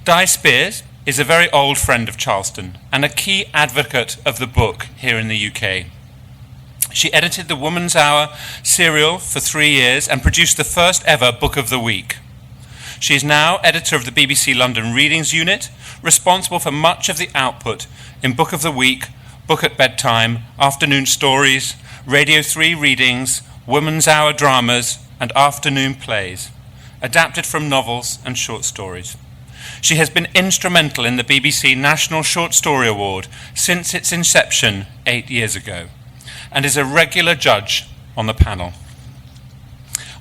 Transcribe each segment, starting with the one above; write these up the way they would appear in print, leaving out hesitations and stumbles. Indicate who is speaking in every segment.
Speaker 1: Di Speirs is a very old friend of Charleston and a key advocate of the book here in the UK. She edited the Woman's Hour serial for 3 years and produced the first ever Book of the Week. She is now editor of the BBC London Readings Unit, responsible for much of the output in Book of the Week, Book at Bedtime, Afternoon Stories, Radio 3 readings, Woman's Hour dramas, and afternoon plays, adapted from novels and short stories. She has been instrumental in the BBC National Short Story Award since its inception 8 years ago, and is a regular judge on the panel.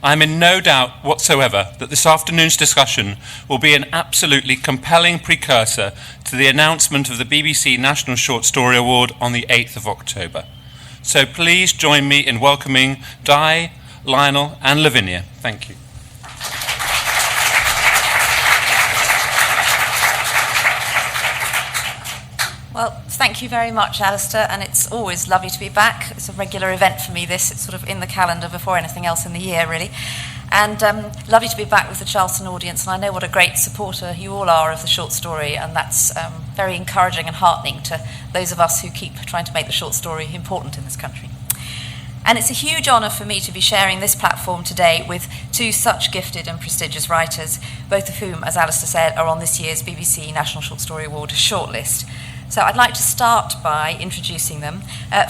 Speaker 1: I am in no doubt whatsoever that this afternoon's discussion will be an absolutely compelling precursor to the announcement of the BBC National Short Story Award on the 8th of October. So please join me in welcoming Di, Lionel and Lavinia. Thank you.
Speaker 2: Well, thank you very much, Alistair, and it's always lovely to be back. It's a regular event for me, this. It's sort of in the calendar before anything else in the year, really. And lovely to be back with the Charleston audience, and I know what a great supporter you all are of the short story, and that's very encouraging and heartening to those of us who keep trying to make the short story important in this country. And it's a huge honour for me to be sharing this platform today with two such gifted and prestigious writers, both of whom, as Alistair said, are on this year's BBC National Short Story Award shortlist. So I'd like to start by introducing them.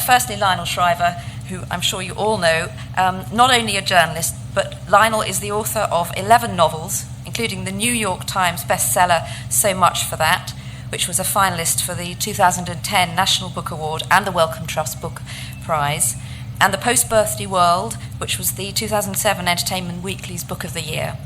Speaker 2: Firstly, Lionel Shriver, who I'm sure you all know, not only a journalist, but Lionel is the author of 11 novels, including the New York Times bestseller So Much for That, which was a finalist for the 2010 National Book Award and the Wellcome Trust Book Prize, and the Post-Birthday World, which was the 2007 Entertainment Weekly's Book of the Year.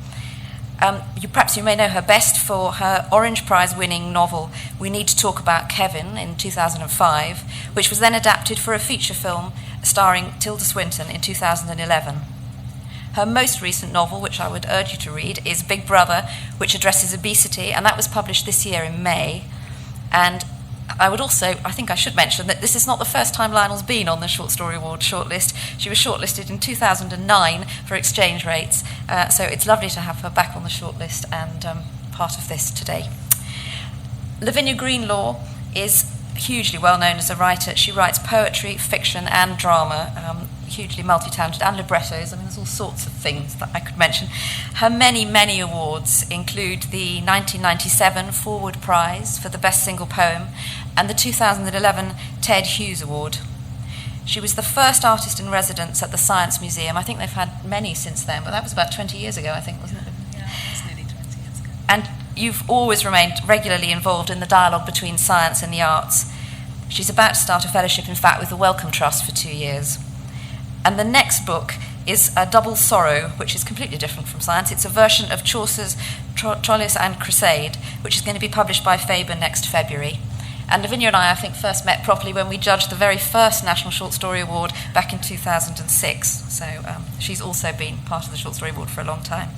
Speaker 2: Perhaps you may know her best for her Orange Prize-winning novel We Need to Talk About Kevin in 2005, which was then adapted for a feature film starring Tilda Swinton in 2011. Her most recent novel, which I would urge you to read, is Big Brother, which addresses obesity, and that was published this year in May. And I think I should mention that this is not the first time Lionel's been on the Short Story Award shortlist. She was shortlisted in 2009 for Exchange Rates, so it's lovely to have her back on the shortlist and part of this today. Lavinia Greenlaw is hugely well known as a writer. She writes poetry, fiction and drama, hugely multi-talented, and librettos. I mean, there's all sorts of things that I could mention. Her many, many awards include the 1997 Forward Prize for the Best Single Poem and the 2011 Ted Hughes Award. She was the first artist in residence at the Science Museum. I think they've had many since then, but that was about 20 years ago, I think, wasn't it?
Speaker 3: Yeah, it was nearly 20 years ago.
Speaker 2: And you've always remained regularly involved in the dialogue between science and the arts. She's about to start a fellowship, in fact, with the Wellcome Trust for 2 years. And the next book is A Double Sorrow, which is completely different from science. It's a version of Chaucer's Troilus and Cressade, which is going to be published by Faber next February. And Lavinia and I think, first met properly when we judged the very first National Short Story Award back in 2006. So she's also been part of the Short Story Award for a long time.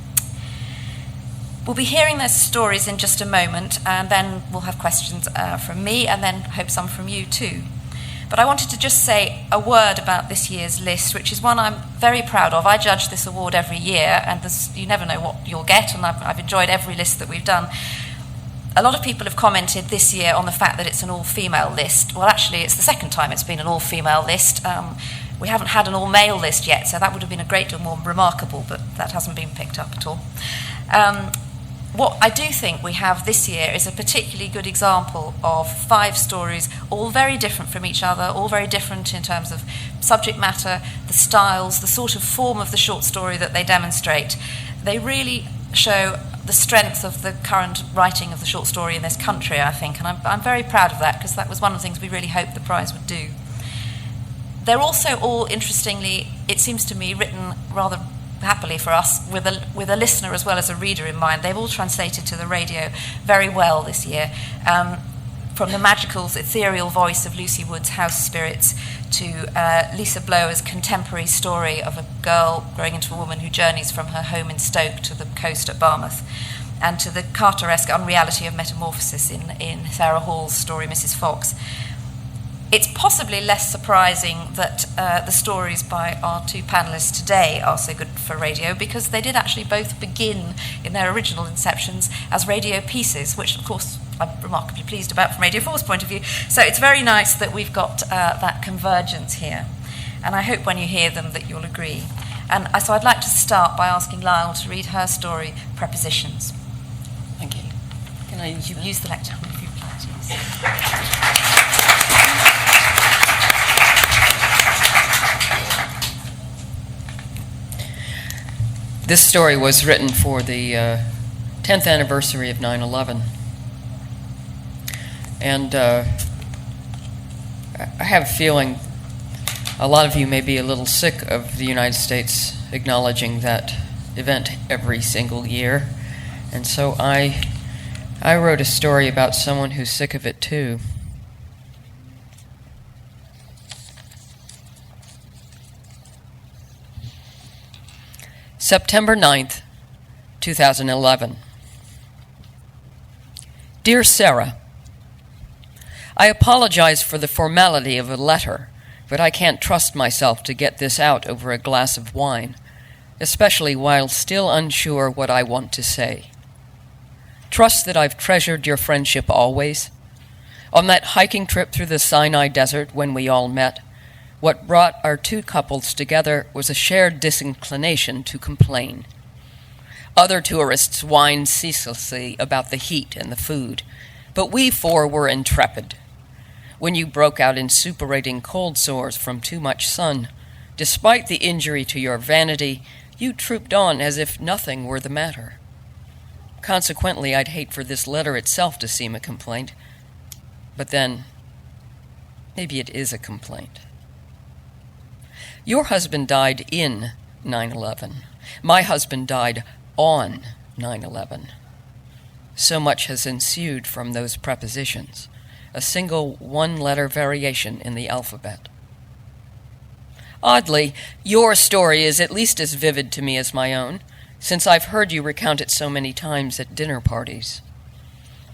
Speaker 2: We'll be hearing their stories in just a moment, and then we'll have questions from me, and then hope some from you too. But I wanted to just say a word about this year's list, which is one I'm very proud of. I judge this award every year, and you never know what you'll get, and I've enjoyed every list that we've done. A lot of people have commented this year on the fact that it's an all-female list. Well, actually, it's the second time it's been an all-female list. We haven't had an all-male list yet, so that would have been a great deal more remarkable, but that hasn't been picked up at all. What I do think we have this year is a particularly good example of 5 stories, all very different from each other, all very different in terms of subject matter, the styles, the sort of form of the short story that they demonstrate. They really show the strength of the current writing of the short story in this country, I think, and I'm very proud of that, because that was one of the things we really hoped the prize would do. They're also all, interestingly, it seems to me, written rather happily for us with a listener as well as a reader in mind. They've all translated to the radio very well this year, from the magical, ethereal voice of Lucy Wood's House Spirits to Lisa Blower's contemporary story of a girl growing into a woman who journeys from her home in Stoke to the coast at Barmouth, and to the Carteresque unreality of metamorphosis in Sarah Hall's story Mrs. Fox. It's possibly less surprising that the stories by our two panellists today are so good for radio, because they did actually both begin in their original inceptions as radio pieces, which of course I'm remarkably pleased about from Radio 4's point of view. So it's very nice that we've got that convergence here. And I hope when you hear them that you'll agree. And so I'd like to start by asking Lyle to read her story, Prepositions.
Speaker 4: Thank you. Can I
Speaker 2: Use the lectern if you please.
Speaker 4: This story was written for the 10th anniversary of 9/11. And I have a feeling a lot of you may be a little sick of the United States acknowledging that event every single year. And so I wrote a story about someone who's sick of it too. September 9th, 2011. Dear Sarah, I apologize for the formality of a letter, but I can't trust myself to get this out over a glass of wine, especially while still unsure what I want to say. Trust that I've treasured your friendship always. On that hiking trip through the Sinai Desert when we all met, what brought our two couples together was a shared disinclination to complain. Other tourists whined ceaselessly about the heat and the food, but we four were intrepid. When you broke out in suppurating cold sores from too much sun, despite the injury to your vanity, you trooped on as if nothing were the matter. Consequently, I'd hate for this letter itself to seem a complaint, but then maybe it is a complaint. Your husband died in 9/11. My husband died on 9/11. So much has ensued from those prepositions, a single one-letter variation in the alphabet. Oddly, your story is at least as vivid to me as my own, since I've heard you recount it so many times at dinner parties.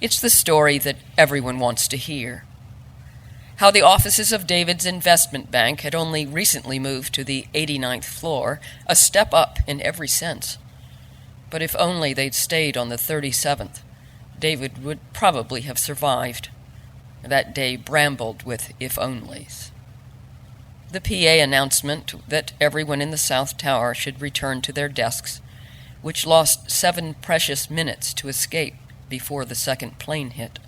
Speaker 4: It's the story that everyone wants to hear. How the offices of David's investment bank had only recently moved to the 89th floor, a step up in every sense. But if only they'd stayed on the 37th, David would probably have survived. That day brambled with if-onlys. The PA announcement that everyone in the South Tower should return to their desks, which lost 7 precious minutes to escape before the second plane hit.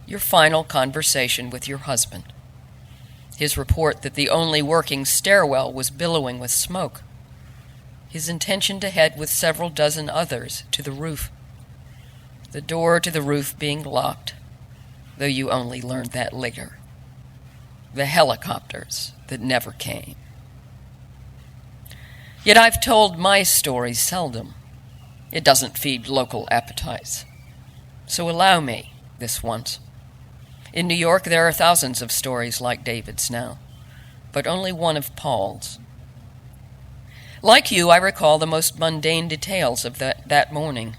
Speaker 4: Your final conversation with your husband. His report that the only working stairwell was billowing with smoke. His intention to head with several dozen others to the roof. The door to the roof being locked, though you only learned that later. The helicopters that never came. Yet I've told my story seldom. It doesn't feed local appetites. So allow me this once. In New York, there are thousands of stories like David's now, but only one of Paul's. Like you, I recall the most mundane details of that morning.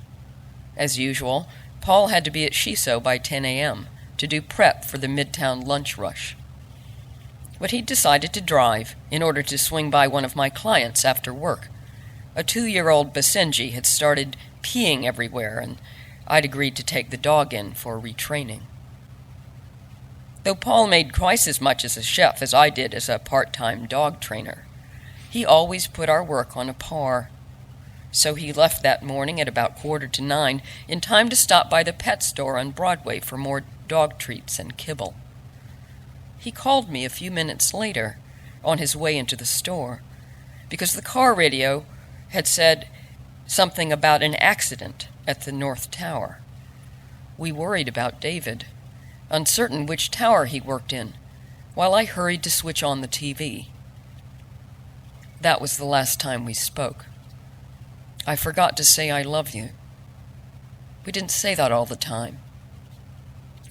Speaker 4: As usual, Paul had to be at Shiso by 10 a.m. to do prep for the Midtown lunch rush. But he decided to drive in order to swing by one of my clients after work. A 2-year-old Basenji had started peeing everywhere, and I'd agreed to take the dog in for retraining. Though Paul made twice as much as a chef as I did as a part-time dog trainer, he always put our work on a par. So he left that morning at about 8:45 in time to stop by the pet store on Broadway for more dog treats and kibble. He called me a few minutes later on his way into the store because the car radio had said something about an accident at the North Tower. We worried about David, uncertain which tower he worked in, while I hurried to switch on the TV. That was the last time we spoke. I forgot to say I love you. We didn't say that all the time.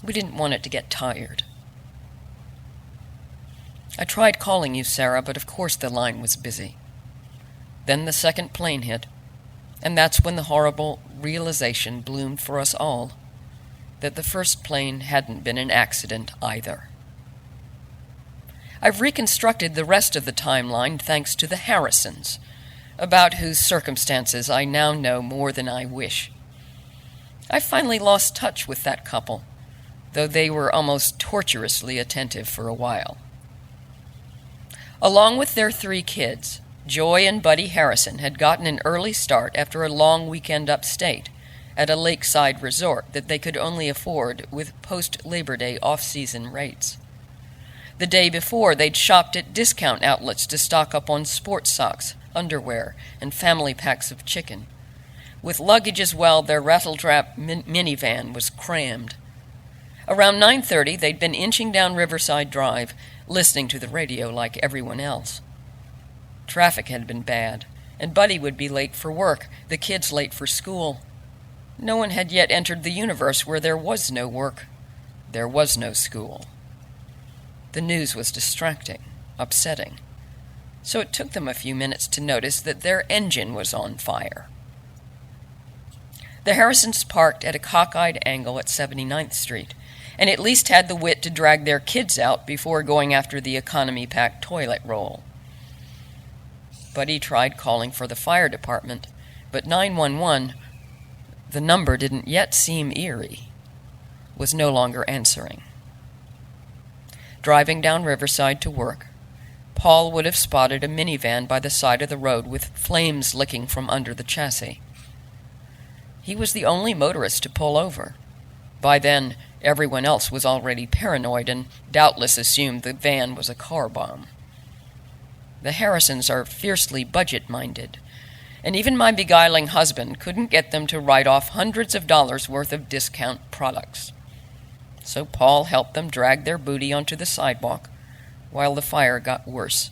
Speaker 4: We didn't want it to get tired. I tried calling you, Sarah, but of course the line was busy. Then the second plane hit, and that's when the horrible realization bloomed for us all that the first plane hadn't been an accident either. I've reconstructed the rest of the timeline thanks to the Harrisons, about whose circumstances I now know more than I wish. I finally lost touch with that couple, though they were almost torturously attentive for a while. Along with their 3 kids, Joy and Buddy Harrison had gotten an early start after a long weekend upstate at a lakeside resort that they could only afford with post-Labor Day off-season rates. The day before, they'd shopped at discount outlets to stock up on sports socks, underwear, and family packs of chicken. With luggage as well, their rattletrap minivan was crammed. Around 9:30, they'd been inching down Riverside Drive, listening to the radio like everyone else. Traffic had been bad, and Buddy would be late for work, the kids late for school. No one had yet entered the universe where there was no work. There was no school. The news was distracting, upsetting, so it took them a few minutes to notice that their engine was on fire. The Harrisons parked at a cockeyed angle at 79th Street, and at least had the wit to drag their kids out before going after the economy-packed toilet roll. Buddy tried calling for the fire department, but 911, the number didn't yet seem eerie, was no longer answering. Driving down Riverside to work, Paul would have spotted a minivan by the side of the road with flames licking from under the chassis. He was the only motorist to pull over. By then, everyone else was already paranoid and doubtless assumed the van was a car bomb. The Harrisons are fiercely budget-minded, and even my beguiling husband couldn't get them to write off hundreds of dollars worth of discount products. So Paul helped them drag their booty onto the sidewalk while the fire got worse.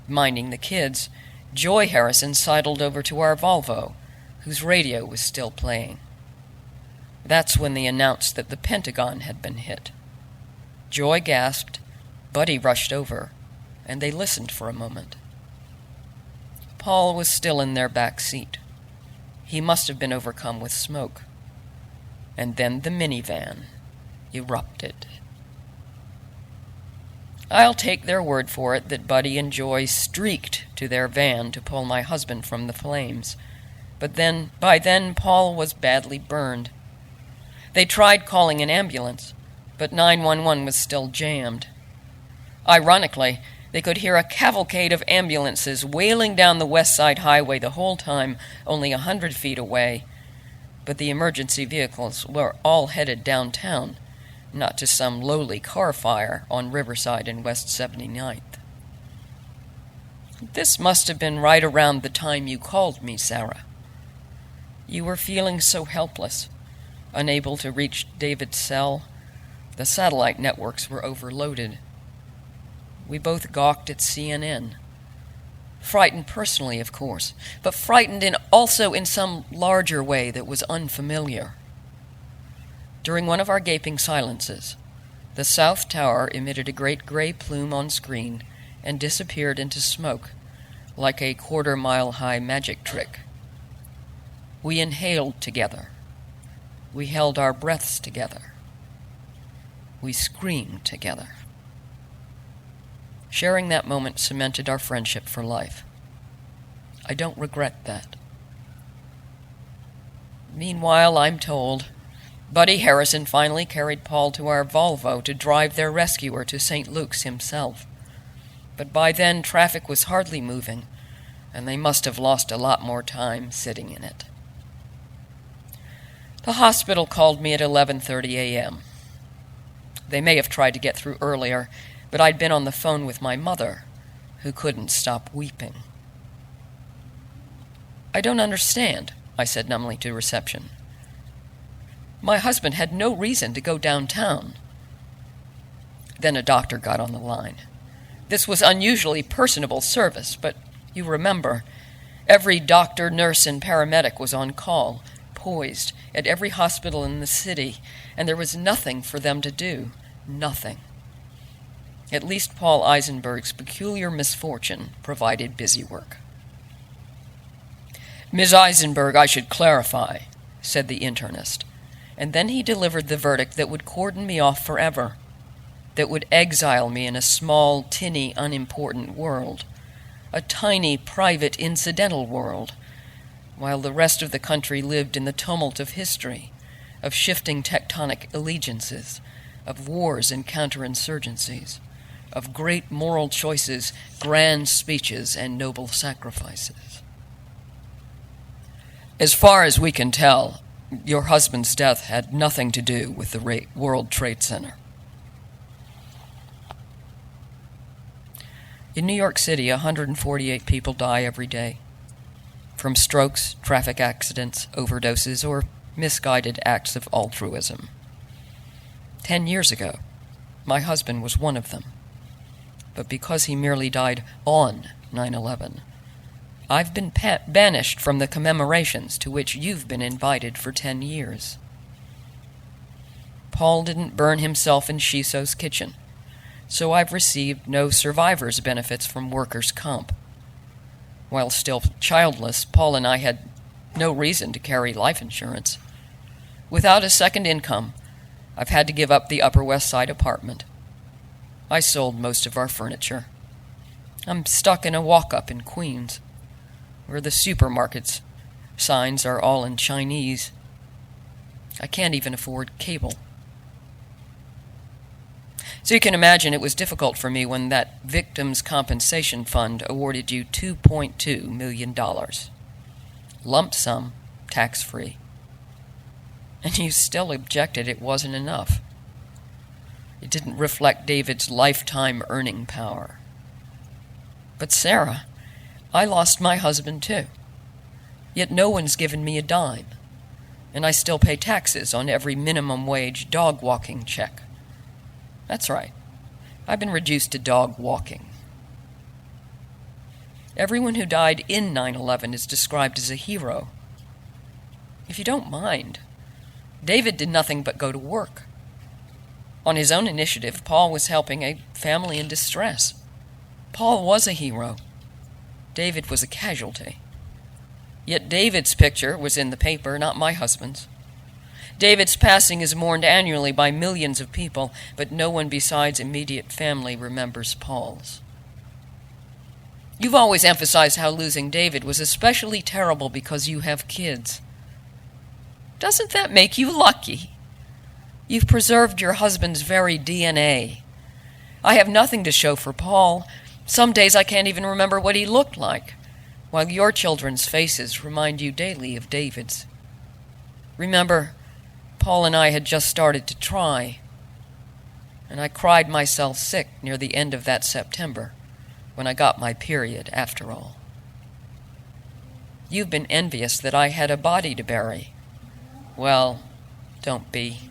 Speaker 4: Minding the kids, Joy Harrison sidled over to our Volvo, whose radio was still playing. That's when they announced that the Pentagon had been hit. Joy gasped, Buddy rushed over, and they listened for a moment. Paul was still in their back seat. He must have been overcome with smoke. And then the minivan erupted. I'll take their word for it that Buddy and Joy streaked to their van to pull my husband from the flames. But by then, Paul was badly burned. They tried calling an ambulance, but 911 was still jammed. Ironically, they could hear a cavalcade of ambulances wailing down the West Side Highway the whole time, only 100 feet away. But the emergency vehicles were all headed downtown, not to some lowly car fire on Riverside and West 79th. This must have been right around the time you called me, Sarah. You were feeling so helpless, unable to reach David's cell. The satellite networks were overloaded. We both gawked at CNN. Frightened personally, of course, but frightened also in some larger way that was unfamiliar. During one of our gaping silences, the South Tower emitted a great gray plume on screen and disappeared into smoke, like a quarter-mile-high magic trick. We inhaled together. We held our breaths together. We screamed together. Sharing that moment cemented our friendship for life. I don't regret that. Meanwhile, I'm told, Buddy Harrison finally carried Paul to our Volvo to drive their rescuer to St. Luke's himself. But by then, traffic was hardly moving, and they must have lost a lot more time sitting in it. The hospital called me at 11:30 a.m. They may have tried to get through earlier, but I'd been on the phone with my mother, who couldn't stop weeping. I don't understand, I said numbly to reception. My husband had no reason to go downtown. Then a doctor got on the line. This was unusually personable service, but you remember, every doctor, nurse, and paramedic was on call, poised, at every hospital in the city, and there was nothing for them to do. Nothing. At least Paul Eisenberg's peculiar misfortune provided busy work. Ms. Eisenberg, I should clarify, said the internist, and then he delivered the verdict that would cordon me off forever. that would exile me in a small, tinny, unimportant world, a tiny, private, incidental world, while the rest of the country lived in the tumult of history, of shifting tectonic allegiances, of wars and counterinsurgencies, of great moral choices, grand speeches, and noble sacrifices. As far as we can tell, your husband's death had nothing to do with the World Trade Center. In New York City, 148 people die every day from strokes, traffic accidents, overdoses, or misguided acts of altruism. 10 years ago, my husband was one of them. But because he merely died on 9/11, I've been banished from the commemorations to which you've been invited for 10 years. Paul didn't burn himself in Shiso's kitchen, so I've received no survivor's benefits from workers' comp. While still childless, Paul and I had no reason to carry life insurance. Without a second income, I've had to give up the Upper West Side apartment. I sold most of our furniture. I'm stuck in a walk-up in Queens, where the supermarket's signs are all in Chinese. I can't even afford cable. So you can imagine it was difficult for me when that Victims' Compensation Fund awarded you $2.2 million. Lump sum, tax-free. And you still objected it wasn't enough. It didn't reflect David's lifetime earning power. But Sarah, I lost my husband too. Yet no one's given me a dime. And I still pay taxes on every minimum wage dog walking check. That's right. I've been reduced to dog walking. Everyone who died in 9/11 is described as a hero. If you don't mind, David did nothing but go to work. On his own initiative, Paul was helping a family in distress. Paul was a hero. David was a casualty. Yet David's picture was in the paper, not my husband's. David's passing is mourned annually by millions of people, but no one besides immediate family remembers Paul's. You've always emphasized how losing David was especially terrible because you have kids. Doesn't that make you lucky? You've preserved your husband's very DNA. I have nothing to show for Paul. Some days I can't even remember what he looked like, while your children's faces remind you daily of David's. Remember, Paul and I had just started to try, and I cried myself sick near the end of that September when I got my period after all. You've been envious that I had a body to bury. Well, don't be.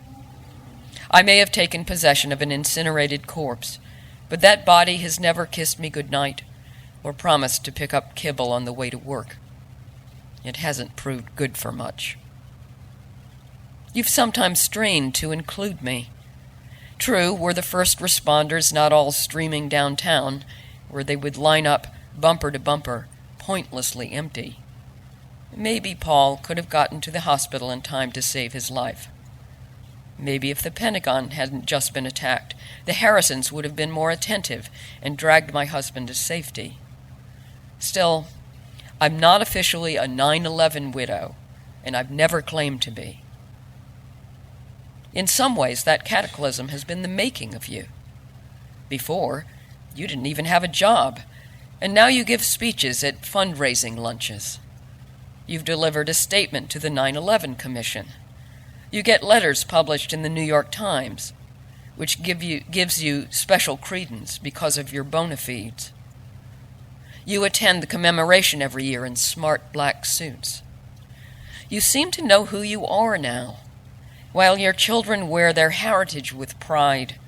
Speaker 4: I may have taken possession of an incinerated corpse, but that body has never kissed me goodnight or promised to pick up kibble on the way to work. It hasn't proved good for much. You've sometimes strained to include me. True, were the first responders not all streaming downtown, where they would line up bumper to bumper, pointlessly empty, maybe Paul could have gotten to the hospital in time to save his life. Maybe if the Pentagon hadn't just been attacked, the Harrisons would have been more attentive and dragged my husband to safety. Still, I'm not officially a 9/11 widow, and I've never claimed to be. In some ways, that cataclysm has been the making of you. Before, you didn't even have a job, and now you give speeches at fundraising lunches. You've delivered a statement to the 9/11 Commission. You get letters published in the New York Times, which gives you special credence because of your bona fides. You attend the commemoration every year in smart black suits. You seem to know who you are now, while your children wear their heritage with pride.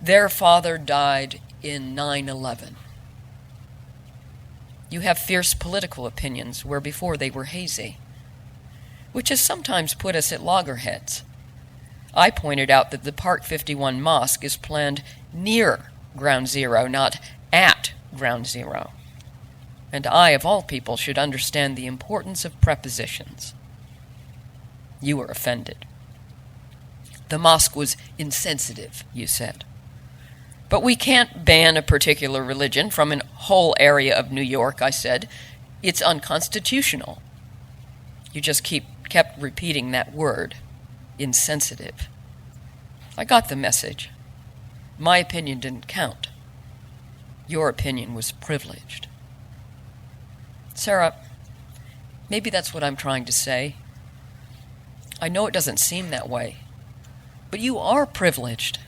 Speaker 4: Their father died in 9/11. You have fierce political opinions where before they were hazy, which has sometimes put us at loggerheads. I pointed out that the Park 51 mosque is planned near Ground Zero, not at Ground Zero. And I, of all people, should understand the importance of prepositions. You were offended. The mosque was insensitive, you said. But we can't ban a particular religion from a whole area of New York, I said. It's unconstitutional. You just kept repeating that word, insensitive. I got the message. My opinion didn't count. Your opinion was privileged. Sarah, maybe that's what I'm trying to say. I know it doesn't seem that way, but you are privileged.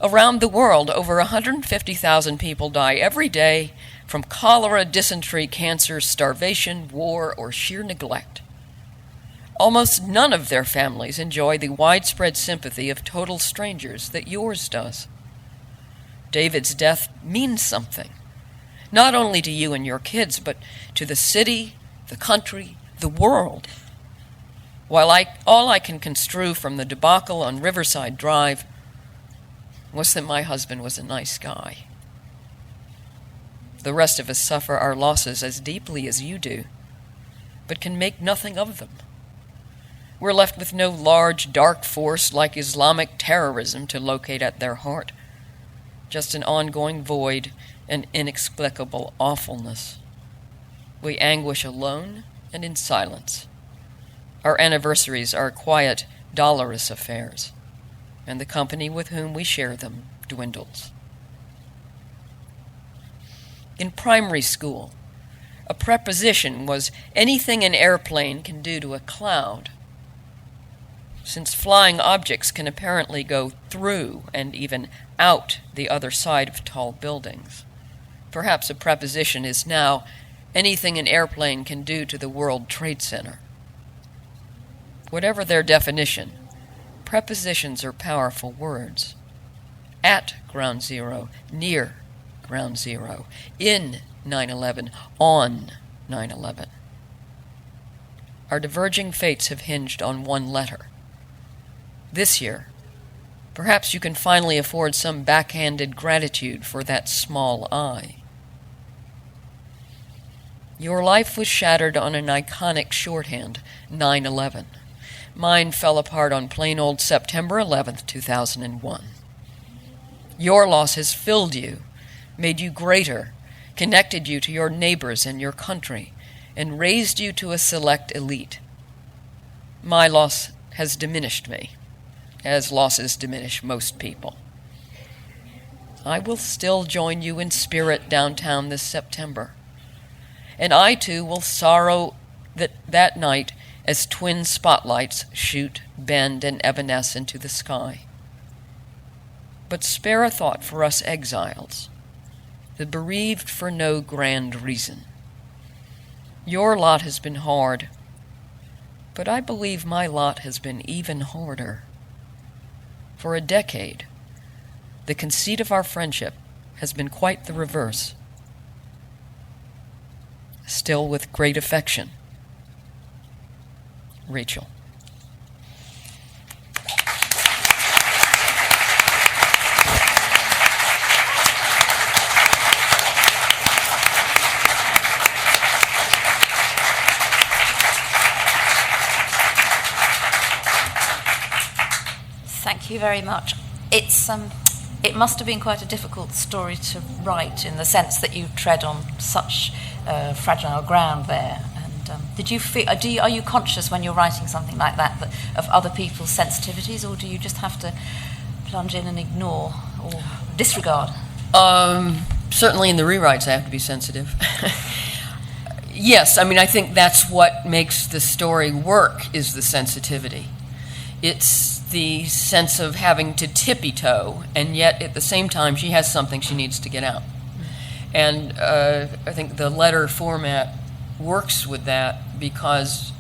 Speaker 4: Around the world, over 150,000 people die every day from cholera, dysentery, cancer, starvation, war, or sheer neglect. Almost none of their families enjoy the widespread sympathy of total strangers that yours does. David's death means something, not only to you and your kids, but to the city, the country, the world. While all I can construe from the debacle on Riverside Drive was that my husband was a nice guy. The rest of us suffer our losses as deeply as you do, but can make nothing of them. We're left with no large, dark force like Islamic terrorism to locate at their heart, just an ongoing void and inexplicable awfulness. We anguish alone and in silence. Our anniversaries are quiet, dolorous affairs, and the company with whom we share them dwindles. In primary school, a preposition was anything an airplane can do to a cloud. Since flying objects can apparently go through and even out the other side of tall buildings, perhaps a preposition is now anything an airplane can do to the World Trade Center. Whatever their definition, prepositions are powerful words. At ground zero, near ground zero, in 9/11, on 9/11. Our diverging fates have hinged on one letter. This year, perhaps you can finally afford some backhanded gratitude for that small I. Your life was shattered on an iconic shorthand, 9/11. Mine fell apart on plain old September 11th, 2001. Your loss has filled you, made you greater, connected you to your neighbors and your country, and raised you to a select elite. My loss has diminished me, as losses diminish most people. I will still join you in spirit downtown this September, and I too will sorrow that night as twin spotlights shoot, bend, and evanesce into the sky. But spare a thought for us exiles, the bereaved for no grand reason. Your lot has been hard, but I believe my lot has been even harder. For a decade, the conceit of our friendship has been quite the reverse. Still with great affection, Rachel.
Speaker 2: Thank you very much. It must have been quite a difficult story to write in the sense that you tread on such fragile ground there. Did you feel? Are you conscious when you're writing something like that of other people's sensitivities, or do you just have to plunge in and ignore or disregard?
Speaker 4: Certainly in the rewrites I have to be sensitive. Yes, I mean, I think that's what makes the story work, is the sensitivity. It's the sense of having to tippy-toe, and yet at the same time she has something she needs to get out. And I think the letter format works with that because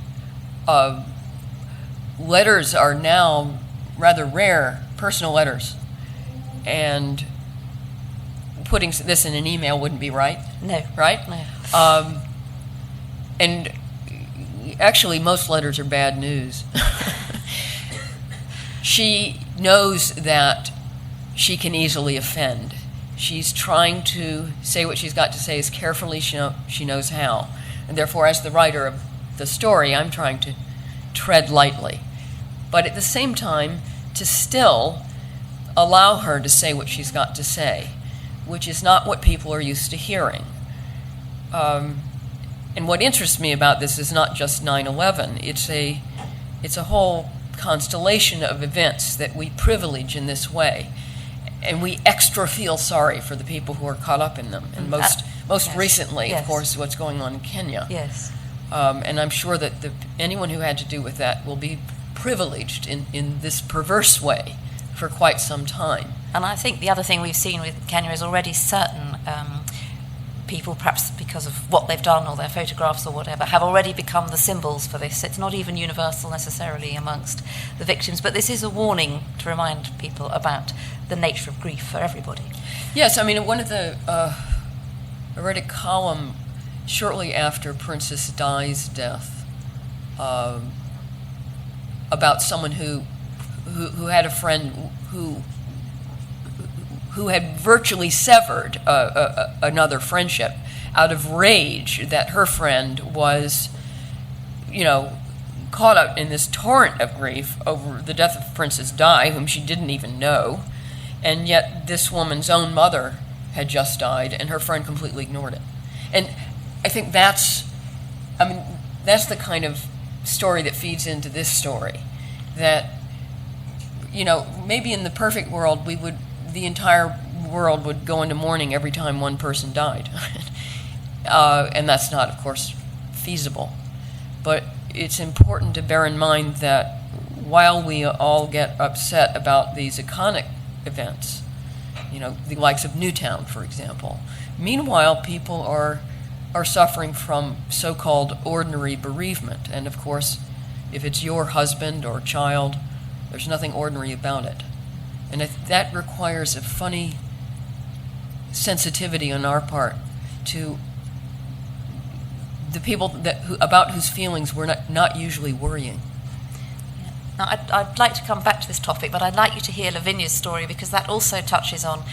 Speaker 4: letters are now rather rare, personal letters. And putting this in an email wouldn't be right.
Speaker 2: No.
Speaker 4: Right?
Speaker 2: No.
Speaker 4: And actually, most letters are bad news. She knows that she can easily offend. She's trying to say what she's got to say as carefully she knows how. And therefore, as the writer of the story, I'm trying to tread lightly. But at the same time, to still allow her to say what she's got to say, which is not what people are used to hearing. And what interests me about this is not just 9/11. It's a whole constellation of events that we privilege in this way, and we extra feel sorry for the people who are caught up in them. And most
Speaker 2: yes.
Speaker 4: recently,
Speaker 2: Yes.
Speaker 4: of course, what's going on in Kenya.
Speaker 2: Yes.
Speaker 4: And I'm sure that anyone who had to do with that will be privileged in this perverse way for quite some time.
Speaker 2: And I think the other thing we've seen with Kenya is already certain people, perhaps because of what they've done or their photographs or whatever, have already become the symbols for this. It's not even universal necessarily amongst the victims, but this is a warning to remind people about the nature of grief for everybody.
Speaker 4: Yes, I mean, one of the, I read a column shortly after Princess Di's death about someone who had a friend who had virtually severed another friendship out of rage that her friend was, caught up in this torrent of grief over the death of Princess Di, whom she didn't even know, and yet this woman's own mother had just died, and her friend completely ignored it. And I think that's the kind of story that feeds into this story, that, maybe in the perfect world the entire world would go into mourning every time one person died. And that's not, of course, feasible. But it's important to bear in mind that while we all get upset about these iconic events, the likes of Newtown, for example, meanwhile, people are suffering from so-called ordinary bereavement. And of course, if it's your husband or child, there's nothing ordinary about it. And that requires a funny sensitivity on our part to the people about whose feelings we're not usually worrying.
Speaker 2: Now, I'd like to come back to this topic, but I'd like you to hear Lavinia's story, because that also touches on,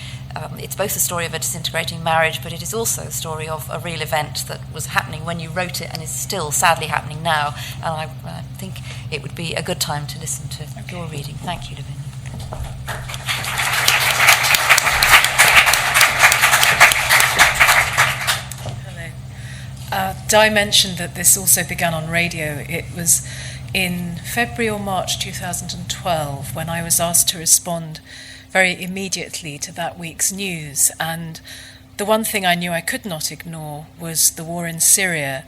Speaker 2: it's both the story of a disintegrating marriage, but it is also the story of a real event that was happening when you wrote it and is still sadly happening now. And I think it would be a good time to listen to your reading. Thank you, Lavinia.
Speaker 3: Hello. Di mentioned that this also began on radio. It was in February or March 2012 when I was asked to respond very immediately to that week's news. And the one thing I knew I could not ignore was the war in Syria.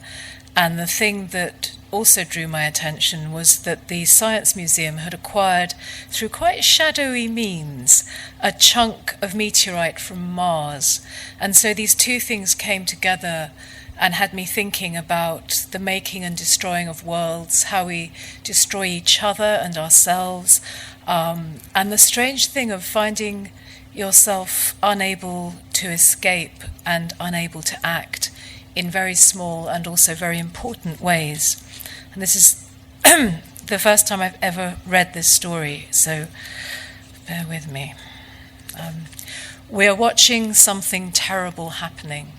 Speaker 3: And the thing that also drew my attention was that the Science Museum had acquired, through quite shadowy means, a chunk of meteorite from Mars. And so these two things came together and had me thinking about the making and destroying of worlds, how we destroy each other and ourselves, and the strange thing of finding yourself unable to escape and unable to act in very small and also very important ways. And this is the first time I've ever read this story, so bear with me. We are watching something terrible happening.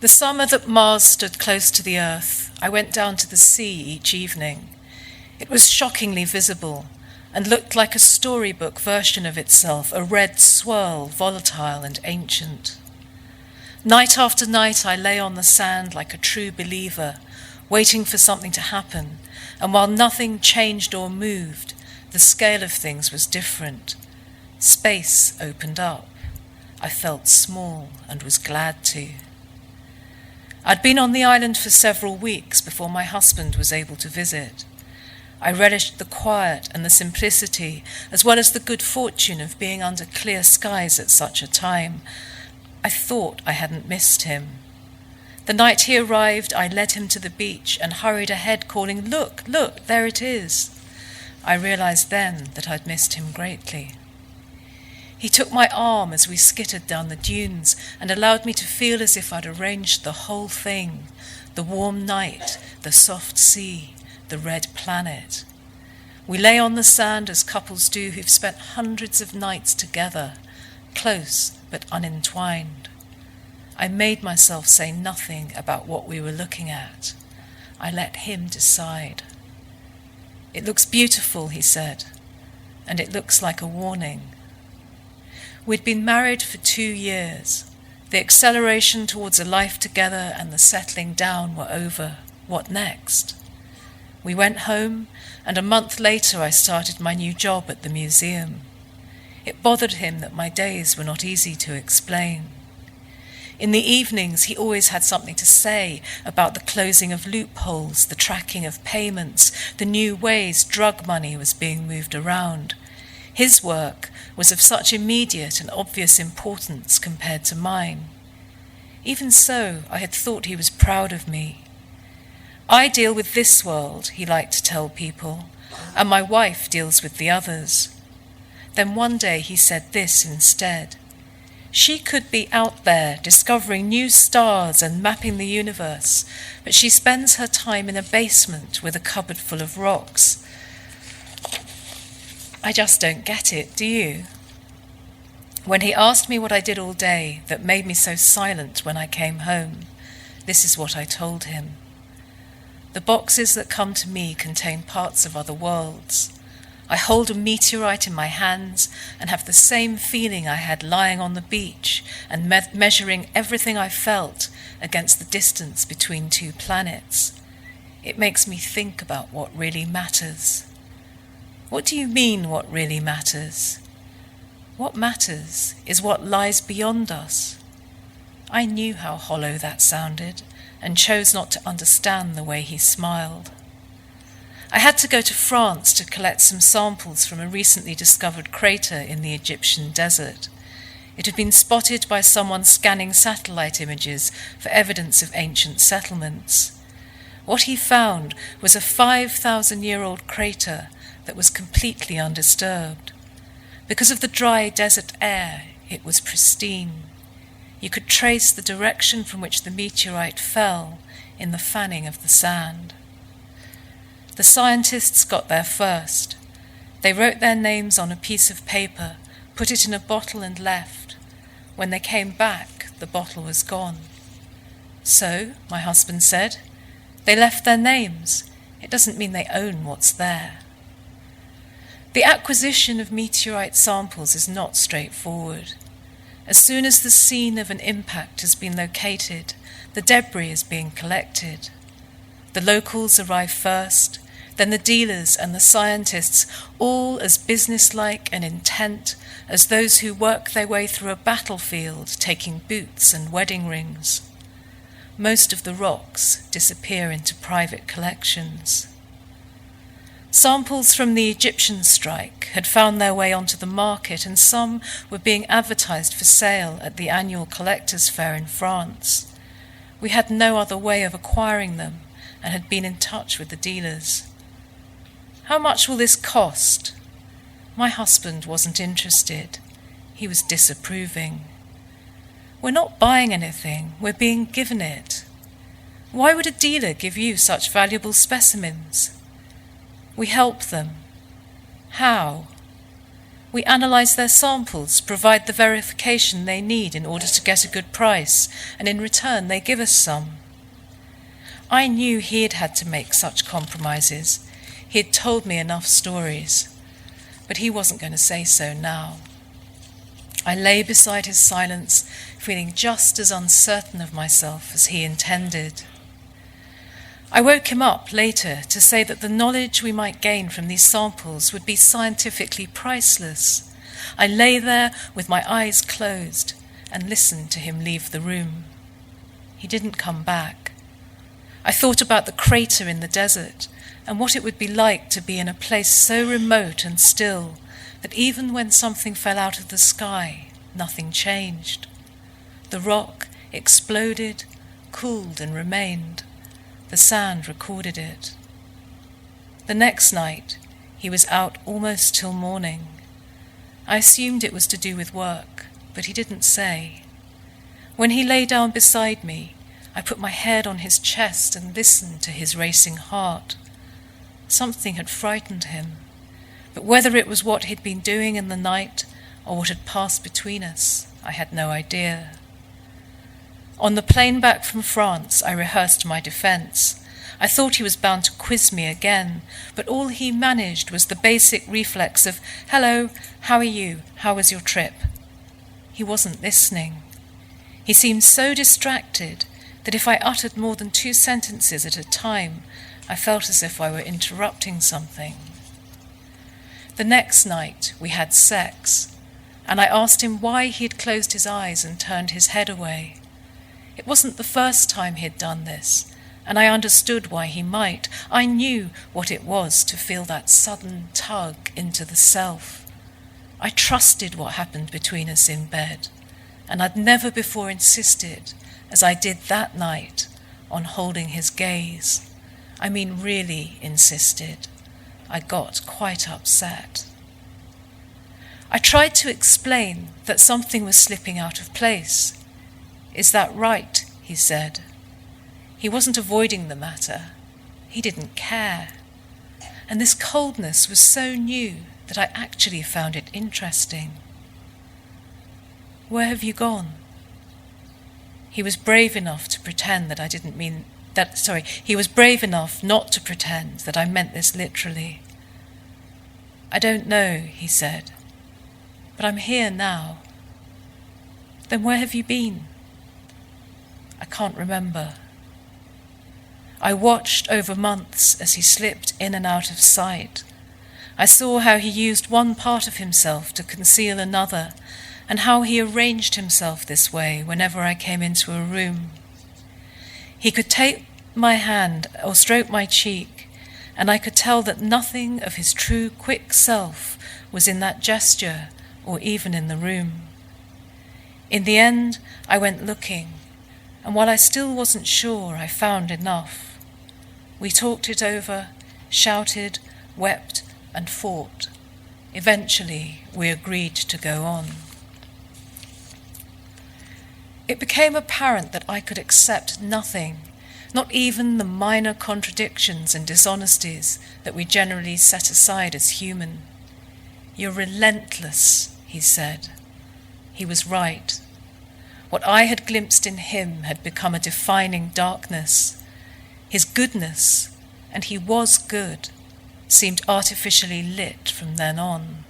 Speaker 3: The summer that Mars stood close to the Earth, I went down to the sea each evening. It was shockingly visible and looked like a storybook version of itself, a red swirl, volatile and ancient. Night after night, I lay on the sand like a true believer, waiting for something to happen, and while nothing changed or moved, the scale of things was different. Space opened up. I felt small and was glad to. I'd been on the island for several weeks before my husband was able to visit. I relished the quiet and the simplicity, as well as the good fortune of being under clear skies at such a time. I thought I hadn't missed him. The night he arrived, I led him to the beach and hurried ahead, calling, "Look, look, there it is." I realized then that I'd missed him greatly. He took my arm as we skittered down the dunes and allowed me to feel as if I'd arranged the whole thing: the warm night, the soft sea, the red planet. We lay on the sand as couples do who've spent hundreds of nights together, close but unentwined. I made myself say nothing about what we were looking at. I let him decide. "It looks beautiful," he said, and it looks like a warning. We'd been married for 2 years. The acceleration towards a life together and the settling down were over. What next? We went home, and a month later I started my new job at the museum. It bothered him that my days were not easy to explain. In the evenings, he always had something to say about the closing of loopholes, the tracking of payments, the new ways drug money was being moved around. His work was of such immediate and obvious importance compared to mine. Even so, I had thought he was proud of me. I deal with this world, he liked to tell people, and my wife deals with the others. Then one day he said this instead. She could be out there discovering new stars and mapping the universe, but she spends her time in a basement with a cupboard full of rocks. I just don't get it, do you? When he asked me what I did all day that made me so silent when I came home, this is what I told him. The boxes that come to me contain parts of other worlds. I hold a meteorite in my hands and have the same feeling I had lying on the beach and measuring everything I felt against the distance between 2 planets. It makes me think about what really matters. What do you mean, what really matters? What matters is what lies beyond us. I knew how hollow that sounded and chose not to understand the way he smiled. I had to go to France to collect some samples from a recently discovered crater in the Egyptian desert. It had been spotted by someone scanning satellite images for evidence of ancient settlements. What he found was a 5,000-year-old crater that was completely undisturbed. Because of the dry desert air, it was pristine. You could trace the direction from which the meteorite fell in the fanning of the sand. The scientists got there first. They wrote their names on a piece of paper, put it in a bottle and left. When they came back, the bottle was gone. So, my husband said, they left their names. It doesn't mean they own what's there. The acquisition of meteorite samples is not straightforward. As soon as the scene of an impact has been located, the debris is being collected. The locals arrive first, then the dealers and the scientists, all as businesslike and intent as those who work their way through a battlefield taking boots and wedding rings. Most of the rocks disappear into private collections. Samples from the Egyptian strike had found their way onto the market, and some were being advertised for sale at the annual collectors' fair in France. We had no other way of acquiring them and had been in touch with the dealers. How much will this cost? My husband wasn't interested. He was disapproving. We're not buying anything, we're being given it. Why would a dealer give you such valuable specimens? We help them. How? We analyze their samples, provide the verification they need in order to get a good price, and in return they give us some. I knew he had had to make such compromises. He had told me enough stories, but he wasn't going to say so now. I lay beside his silence, feeling just as uncertain of myself as he intended. I woke him up later to say that the knowledge we might gain from these samples would be scientifically priceless. I lay there with my eyes closed and listened to him leave the room. He didn't come back. I thought about the crater in the desert and what it would be like to be in a place so remote and still that even when something fell out of the sky, nothing changed. The rock exploded, cooled, and remained. The sand recorded it. The next night, he was out almost till morning. I assumed it was to do with work, but he didn't say. When he lay down beside me, I put my head on his chest and listened to his racing heart. Something had frightened him, but whether it was what he'd been doing in the night or what had passed between us, I had no idea. On the plane back from France, I rehearsed my defense. I thought he was bound to quiz me again, but all he managed was the basic reflex of, "Hello, how are you? How was your trip?" He wasn't listening. He seemed so distracted that if I uttered more than 2 sentences at a time, I felt as if I were interrupting something. The next night we had sex, and I asked him why he had closed his eyes and turned his head away. It wasn't the first time he'd done this, and I understood why he might. I knew what it was to feel that sudden tug into the self. I trusted what happened between us in bed, and I'd never before insisted, as I did that night, on holding his gaze. I mean really insisted. I got quite upset. I tried to explain that something was slipping out of place. "Is that right?" he said. He wasn't avoiding the matter. He didn't care. And this coldness was so new that I actually found it interesting. "Where have you gone?" He was brave enough to pretend that I didn't mean that, he was brave enough not to pretend that I meant this literally. "I don't know," he said, "but I'm here now." "Then where have you been?" "I can't remember." I watched over months as he slipped in and out of sight. I saw how he used one part of himself to conceal another, and how he arranged himself this way whenever I came into a room. He could take my hand or stroke my cheek, and I could tell that nothing of his true, quick self was in that gesture or even in the room. In the end, I went looking, and while I still wasn't sure, I found enough. We talked it over, shouted, wept, and fought. Eventually, we agreed to go on. It became apparent that I could accept nothing, not even the minor contradictions and dishonesties that we generally set aside as human. "You're relentless," he said. He was right. What I had glimpsed in him had become a defining darkness. His goodness, and he was good, seemed artificially lit from then on.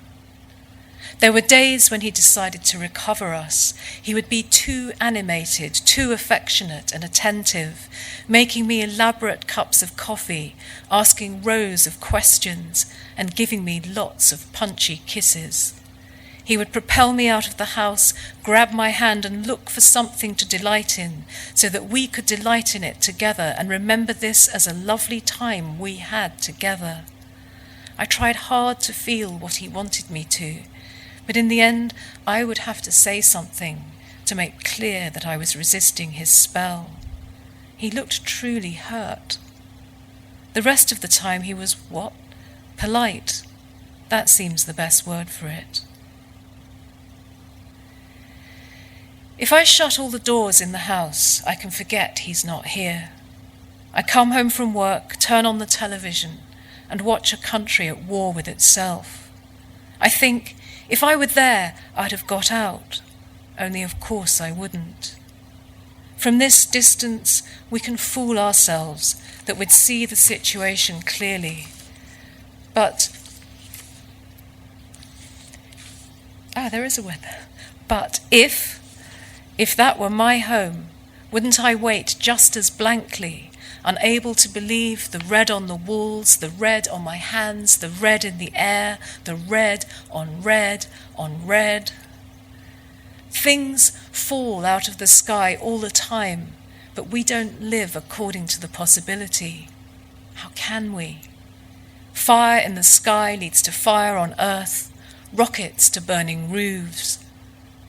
Speaker 3: There were days when he decided to recover us. He would be too animated, too affectionate and attentive, making me elaborate cups of coffee, asking rows of questions, and giving me lots of punchy kisses. He would propel me out of the house, grab my hand and look for something to delight in, so that we could delight in it together and remember this as a lovely time we had together. I tried hard to feel what he wanted me to, but in the end I would have to say something to make clear that I was resisting his spell. He looked truly hurt. The rest of the time he was what? Polite. That seems the best word for it. If I shut all the doors in the house, I can forget he's not here. I come home from work, turn on the television, and watch a country at war with itself. I think, if I were there, I'd have got out, only of course I wouldn't. From this distance, we can fool ourselves that we'd see the situation clearly. But, there is a weather. But if that were my home, wouldn't I wait just as blankly, unable to believe the red on the walls, the red on my hands, the red in the air, the red on red on red? Things fall out of the sky all the time, but we don't live according to the possibility. How can we? Fire in the sky leads to fire on earth, rockets to burning roofs.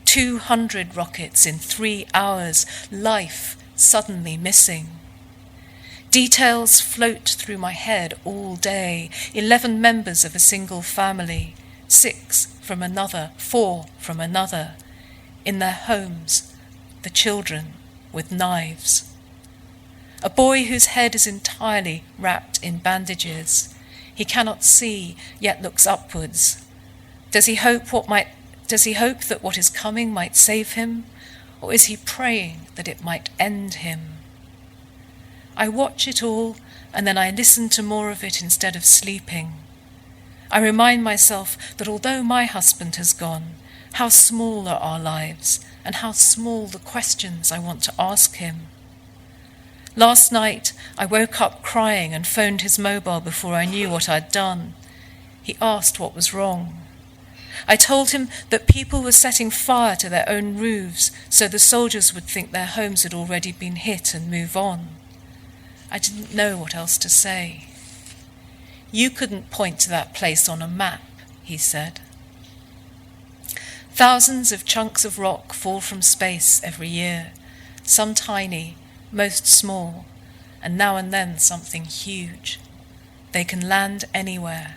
Speaker 3: 200 rockets in 3 hours, life suddenly missing. Details float through my head all day. 11 members of a single family, 6 from another, 4 from another. In their homes, the children with knives. A boy whose head is entirely wrapped in bandages. He cannot see, yet looks upwards. Does he hope that what is coming might save him, or is he praying that it might end him? I watch it all and then I listen to more of it instead of sleeping. I remind myself that although my husband has gone, how small are our lives, and how small the questions I want to ask him. Last night, I woke up crying and phoned his mobile before I knew what I'd done. He asked what was wrong. I told him that people were setting fire to their own roofs so the soldiers would think their homes had already been hit and move on. I didn't know what else to say. You couldn't point to that place on a map, he said. Thousands of chunks of rock fall from space every year, some tiny, most small, and now and then something huge. They can land anywhere.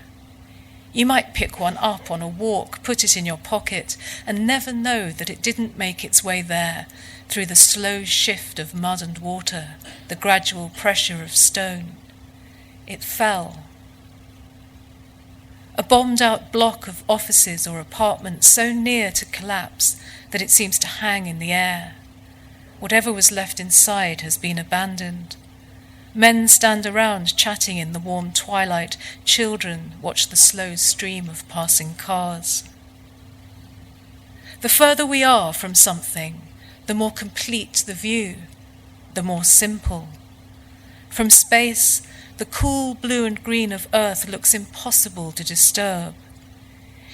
Speaker 3: You might pick one up on a walk, put it in your pocket, and never know that it didn't make its way there through the slow shift of mud and water, the gradual pressure of stone. It fell. A bombed-out block of offices or apartments so near to collapse that it seems to hang in the air. Whatever was left inside has been abandoned. Men stand around chatting in the warm twilight. Children watch the slow stream of passing cars. The further we are from something, the more complete the view, the more simple. From space, the cool blue and green of Earth looks impossible to disturb.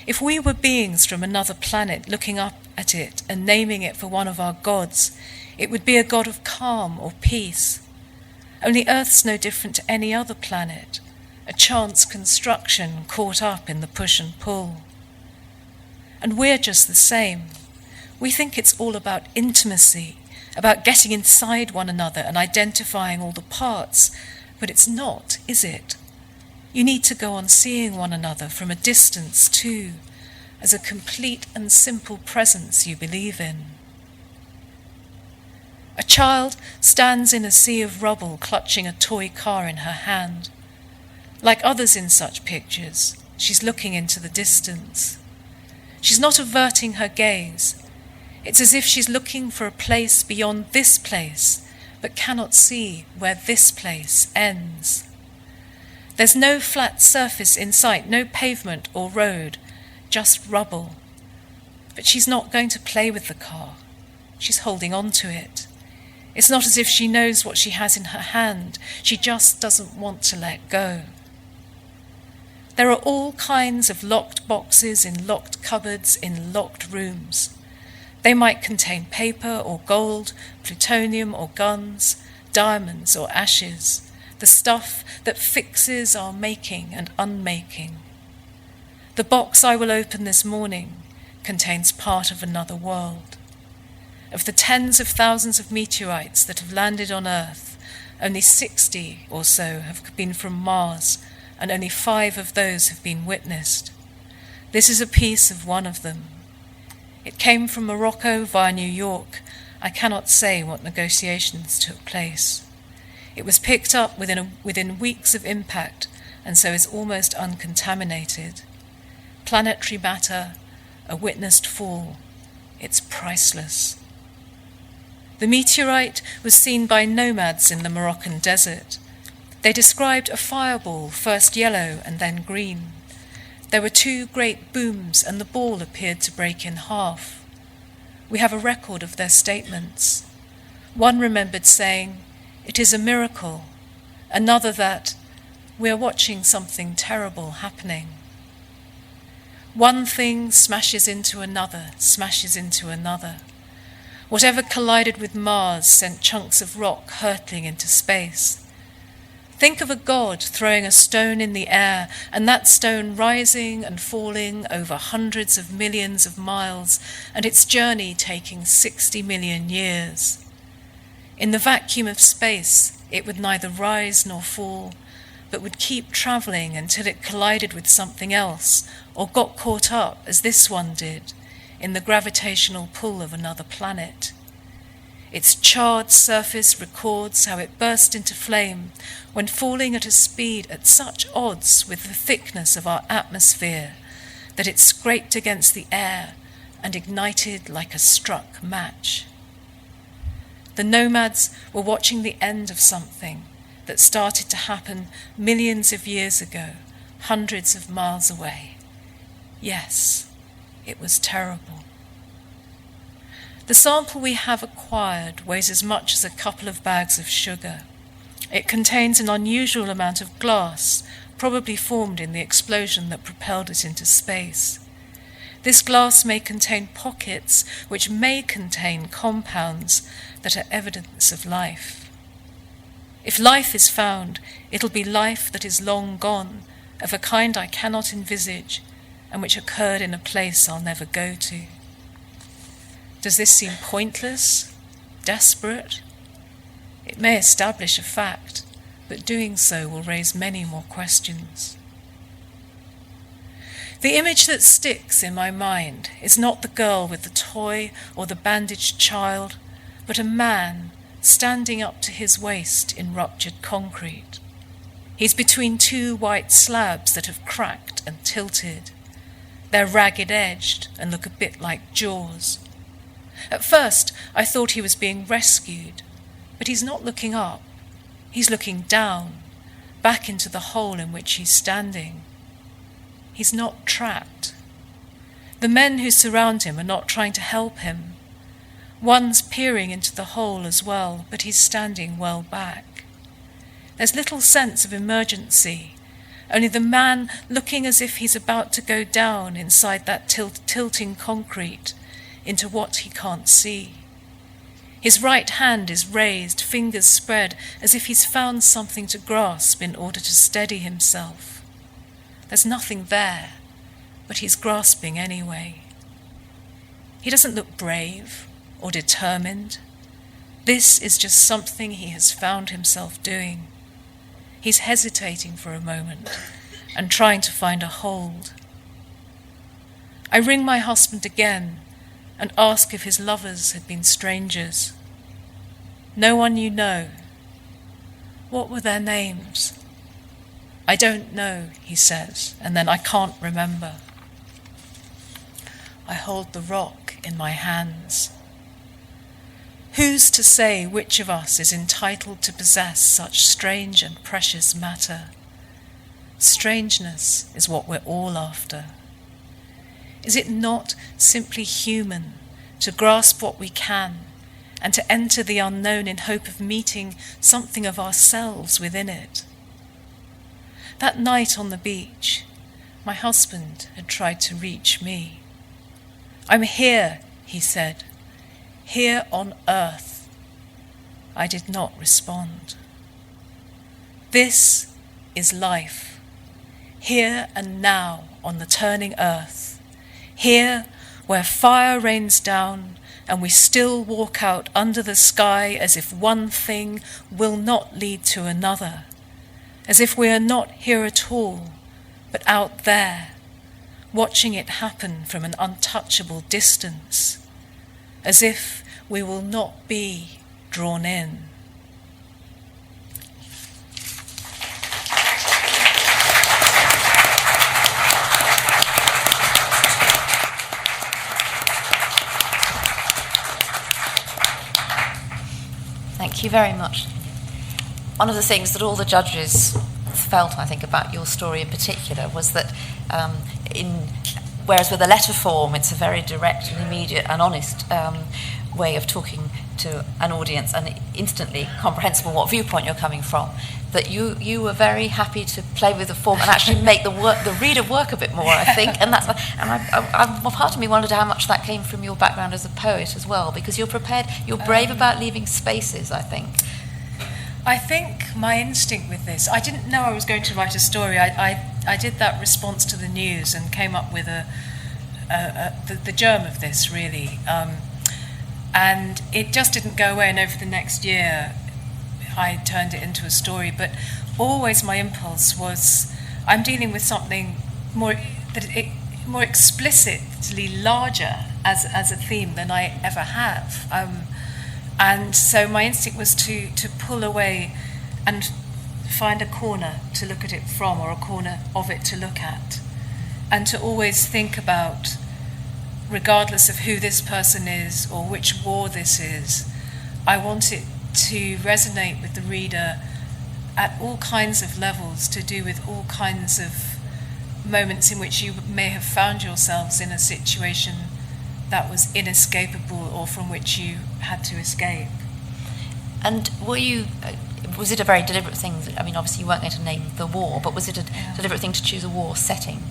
Speaker 3: If we were beings from another planet looking up at it and naming it for one of our gods, it would be a god of calm or peace. Only Earth's no different to any other planet, a chance construction caught up in the push and pull. And we're just the same. We think it's all about intimacy, about getting inside one another and identifying all the parts, but it's not, is it? You need to go on seeing one another from a distance too, as a complete and simple presence you believe in. A child stands in a sea of rubble clutching a toy car in her hand. Like others in such pictures, she's looking into the distance. She's not averting her gaze. It's as if she's looking for a place beyond this place, but cannot see where this place ends. There's no flat surface in sight, no pavement or road, just rubble. But she's not going to play with the car. She's holding on to it. It's not as if she knows what she has in her hand. She just doesn't want to let go. There are all kinds of locked boxes in locked cupboards in locked rooms. They might contain paper or gold, plutonium or guns, diamonds or ashes, the stuff that fixes our making and unmaking. The box I will open this morning contains part of another world. Of the tens of thousands of meteorites that have landed on Earth, only 60 or so have been from Mars, and only 5 of those have been witnessed. This is a piece of one of them. It came from Morocco via New York. I cannot say what negotiations took place. It was picked up within weeks of impact, and so is almost uncontaminated. Planetary matter, a witnessed fall. It's priceless. The meteorite was seen by nomads in the Moroccan desert. They described a fireball, first yellow and then green. There were 2 great booms, and the ball appeared to break in half. We have a record of their statements. One remembered saying, "It is a miracle." Another that, "We are watching something terrible happening." One thing smashes into another, smashes into another. Whatever collided with Mars sent chunks of rock hurtling into space. Think of a god throwing a stone in the air, and that stone rising and falling over hundreds of millions of miles, and its journey taking 60 million years. In the vacuum of space, it would neither rise nor fall, but would keep traveling until it collided with something else, or got caught up, as this one did, in the gravitational pull of another planet. Its charred surface records how it burst into flame when falling at a speed at such odds with the thickness of our atmosphere that it scraped against the air and ignited like a struck match. The nomads were watching the end of something, that started to happen millions of years ago, hundreds of miles away. Yes, it was terrible. The sample we have acquired weighs as much as a couple of bags of sugar. It contains an unusual amount of glass, probably formed in the explosion that propelled it into space. This glass may contain pockets which may contain compounds that are evidence of life. If life is found, it'll be life that is long gone, of a kind I cannot envisage, and which occurred in a place I'll never go to. Does this seem pointless? Desperate? It may establish a fact, but doing so will raise many more questions. The image that sticks in my mind is not the girl with the toy or the bandaged child, but a man standing up to his waist in ruptured concrete. He's between two white slabs that have cracked and tilted. They're ragged-edged and look a bit like jaws. At first, I thought he was being rescued, but he's not looking up. He's looking down, back into the hole in which he's standing. He's not trapped. The men who surround him are not trying to help him. One's peering into the hole as well, but he's standing well back. There's little sense of emergency, only the man looking as if he's about to go down inside that tilting concrete into what he can't see. His right hand is raised, fingers spread, as if he's found something to grasp in order to steady himself. There's nothing there, but he's grasping anyway. He doesn't look brave or determined. This is just something he has found himself doing. He's hesitating for a moment and trying to find a hold. I ring my husband again and ask if his lovers had been strangers. No one you know. What were their names? I don't know, he says, and then I can't remember. I hold the rock in my hands. Who's to say which of us is entitled to possess such strange and precious matter? Strangeness is what we're all after. Is it not simply human to grasp what we can and to enter the unknown in hope of meeting something of ourselves within it? That night on the beach, my husband had tried to reach me. I'm here, he said, here on earth. I did not respond. This is life, here and now on the turning earth, here where fire rains down and we still walk out under the sky as if one thing will not lead to another, as if we are not here at all, but out there, watching it happen from an untouchable distance, as if we will not be drawn in.
Speaker 2: Thank you very much. One of the things that all the judges felt, I think, about your story in particular was that whereas with a letter form, it's a very direct and immediate and honest way of talking to an audience and instantly comprehensible what viewpoint you're coming from, that you were very happy to play with the form and actually make the reader work a bit more, I think. And part of me wondered how much that came from your background as a poet as well, because you're brave about leaving spaces, I think.
Speaker 3: I think my instinct with this, I didn't know I was going to write a story. I did that response to the news and came up with the germ of this, really. And it just didn't go away, and over the next year I turned it into a story. But always my impulse was, I'm dealing with something more explicitly larger as a theme than I ever have. And so my instinct was to pull away and find a corner to look at it from, or a corner of it to look at, and to always think about, regardless of who this person is or which war this is, I want it to resonate with the reader at all kinds of levels to do with all kinds of moments in which you may have found yourselves in a situation that was inescapable or from which you had to escape.
Speaker 2: And was it a very deliberate thing? I mean, obviously you weren't going to name the war, but was it a deliberate thing to choose a war setting?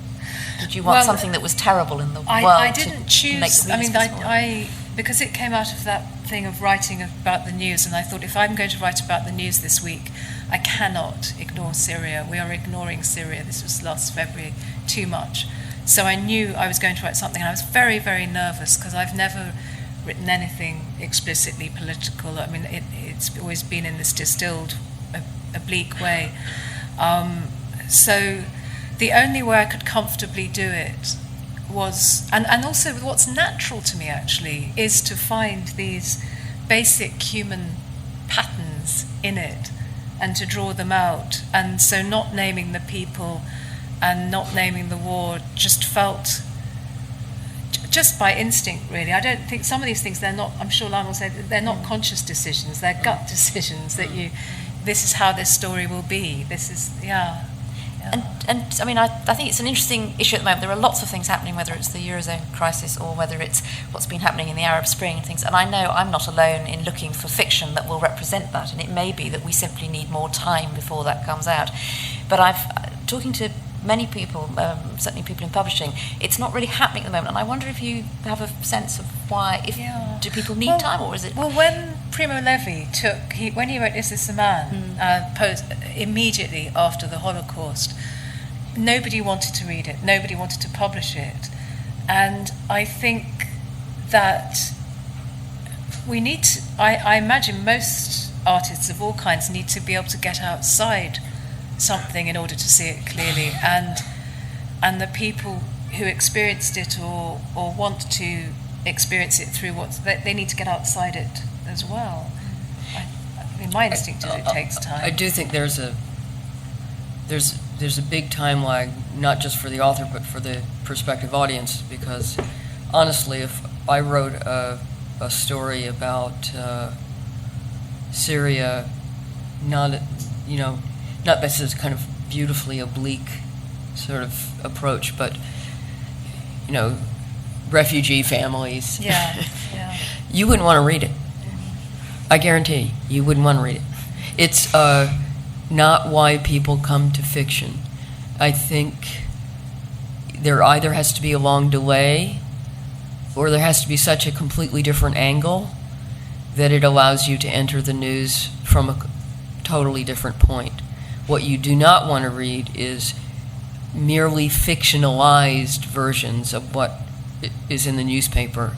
Speaker 2: Did you want something that was terrible in the world?
Speaker 3: I didn't choose.
Speaker 2: I
Speaker 3: because it came out of that thing of writing about the news, and I thought, if I'm going to write about the news this week, I cannot ignore Syria. We are ignoring Syria. This was last February, too much. So I knew I was going to write something, and I was very, very nervous because I've never written anything explicitly political. I mean, it's always been in this distilled, oblique way. So the only way I could comfortably do it was, and also what's natural to me actually, is to find these basic human patterns in it and to draw them out. And so not naming the people and not naming the war just felt, just by instinct really. I don't think some of these things, they're not, I'm sure Lionel said, they're not conscious decisions, they're gut decisions that this is how this story will be. This is,
Speaker 2: And I mean, I think it's an interesting issue at the moment. There are lots of things happening, whether it's the Eurozone crisis or whether it's what's been happening in the Arab Spring and things. And I know I'm not alone in looking for fiction that will represent that. And it may be that we simply need more time before that comes out. But talking to many people, certainly people in publishing, it's not really happening at the moment. And I wonder if you have a sense of why. Do people need time, or is it?
Speaker 3: Well, when Primo Levi when he wrote Is This a Man, immediately after the Holocaust, nobody wanted to read it, nobody wanted to publish it. And I think that we need to, I imagine most artists of all kinds need to be able to get outside something in order to see it clearly, and the people who experienced it or want to experience it through they need to get outside it as well. I mean, my instinct is it takes time.
Speaker 4: I do think there's a big time lag, not just for the author but for the prospective audience, because honestly, if I wrote a story about Syria, not this is kind of beautifully oblique sort of approach, but refugee families.
Speaker 3: Yeah.
Speaker 4: You wouldn't want to read it. I guarantee you wouldn't want to read it. It's not why people come to fiction. I think there either has to be a long delay or there has to be such a completely different angle that it allows you to enter the news from a totally different point. What you do not want to read is merely fictionalized versions of what is in the newspaper,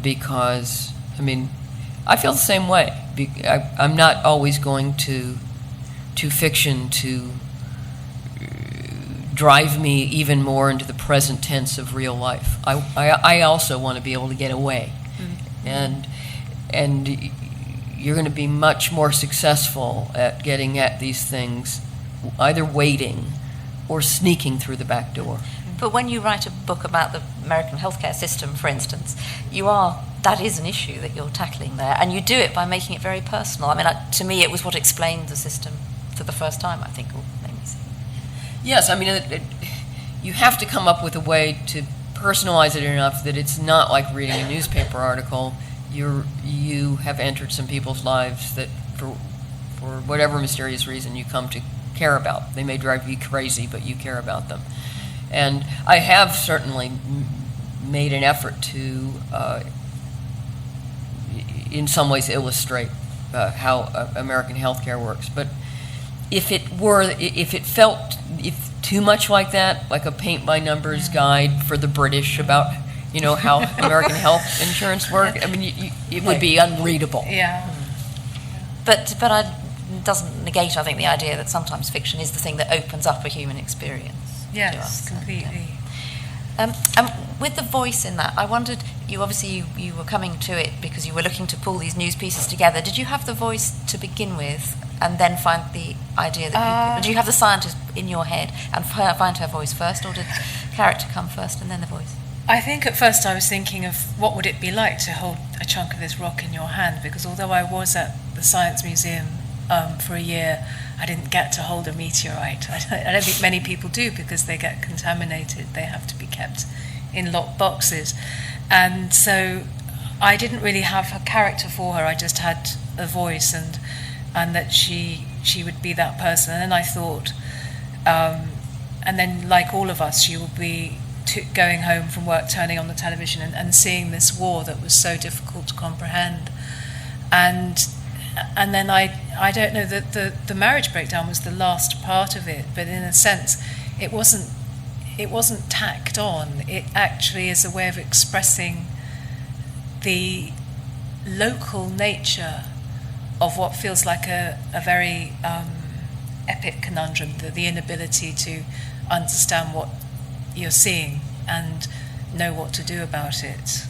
Speaker 4: because, I mean, I feel the same way. I'm not always going to fiction to drive me even more into the present tense of real life. I also want to be able to get away. Mm-hmm. And you're going to be much more successful at getting at these things either waiting or sneaking through the back door.
Speaker 2: But when you write a book about the American healthcare system, for instance, that is an issue that you're tackling there, and you do it by making it very personal. I mean, to me, it was what explained the system for the first time, I think, or maybe.
Speaker 4: Yes, I mean, you have to come up with a way to personalize it enough that it's not like reading a newspaper article. You have entered some people's lives that, for whatever mysterious reason, you come to care about. They may drive you crazy, but you care about them. And I have certainly made an effort to, in some ways, illustrate how American healthcare works. But if it felt too much like that, like a paint-by-numbers guide for the British about, how American health insurance work, I mean, it would be unreadable.
Speaker 3: Yeah.
Speaker 2: But it doesn't negate, I think, the idea that sometimes fiction is the thing that opens up a human experience.
Speaker 3: Yes, completely.
Speaker 2: And with the voice in that, I wondered, you were coming to it because you were looking to pull these news pieces together. Did you have the voice to begin with and then find the idea that did you have the scientist in your head and find her voice first, or did character come first and then the voice?
Speaker 3: I think at first I was thinking of what would it be like to hold a chunk of this rock in your hand, because although I was at the Science Museum for a year, I didn't get to hold a meteorite. I don't think many people do because they get contaminated. They have to be kept in locked boxes. And so I didn't really have a character for her. I just had a voice and that she would be that person. And then I thought, and then like all of us, she will be going home from work, turning on the television and seeing this war that was so difficult to comprehend. And then I don't know that the marriage breakdown was the last part of it, but in a sense it wasn't tacked on. It actually is a way of expressing the local nature of what feels like a very epic conundrum, the inability to understand what you're seeing and know what to do about it.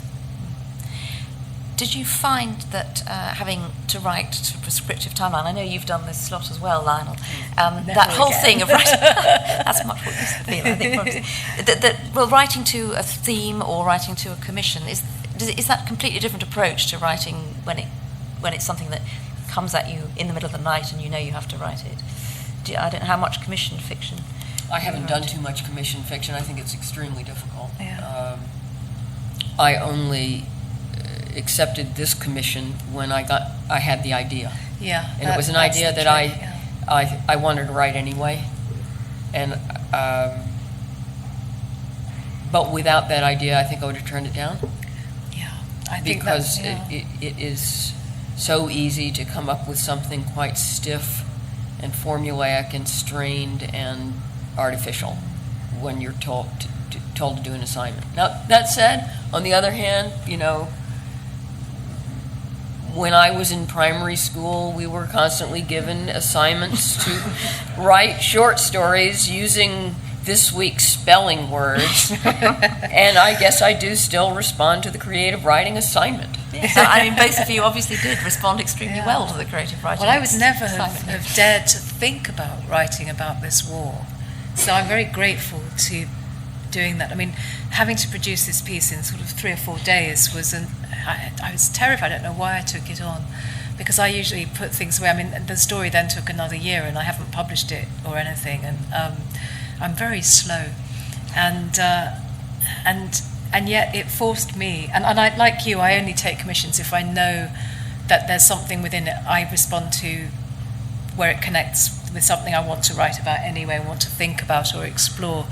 Speaker 2: Did you find that having to write to a prescriptive timeline, I know you've done this a lot as well, Lionel, that whole thing of writing, that's much what it used to feel, I think, well, writing to a theme or writing to a commission, is that a completely different approach to writing when it's something that comes at you in the middle of the night and you know you have to write it? I don't know how much commissioned fiction.
Speaker 4: I haven't done too much commissioned fiction. I think it's extremely difficult.
Speaker 3: Yeah.
Speaker 4: I only accepted this commission when I had the idea.
Speaker 3: Yeah.
Speaker 4: And it was an idea that I wanted to write anyway. And but without that idea, I think I would have turned it down.
Speaker 3: Yeah. I think
Speaker 4: because it is so easy to come up with something quite stiff and formulaic and strained and artificial when you're told to do an assignment. Now, that said, on the other hand, when I was in primary school, we were constantly given assignments to write short stories using this week's spelling words, and I guess I do still respond to the creative writing assignment.
Speaker 2: Yeah. So, I mean, both of you obviously did respond extremely well to the creative writing.
Speaker 3: Well, I would never have dared to think about writing about this war, so I'm very grateful to doing that. I mean, having to produce this piece in sort of 3 or 4 days was I was terrified. I don't know why I took it on, because I usually put things away. I mean, the story then took another year, and I haven't published it or anything, and I'm very slow, and yet it forced me. And I, like you, I only take commissions if I know that there's something within it I respond to, where it connects with something I want to write about anyway, want to think about or explore.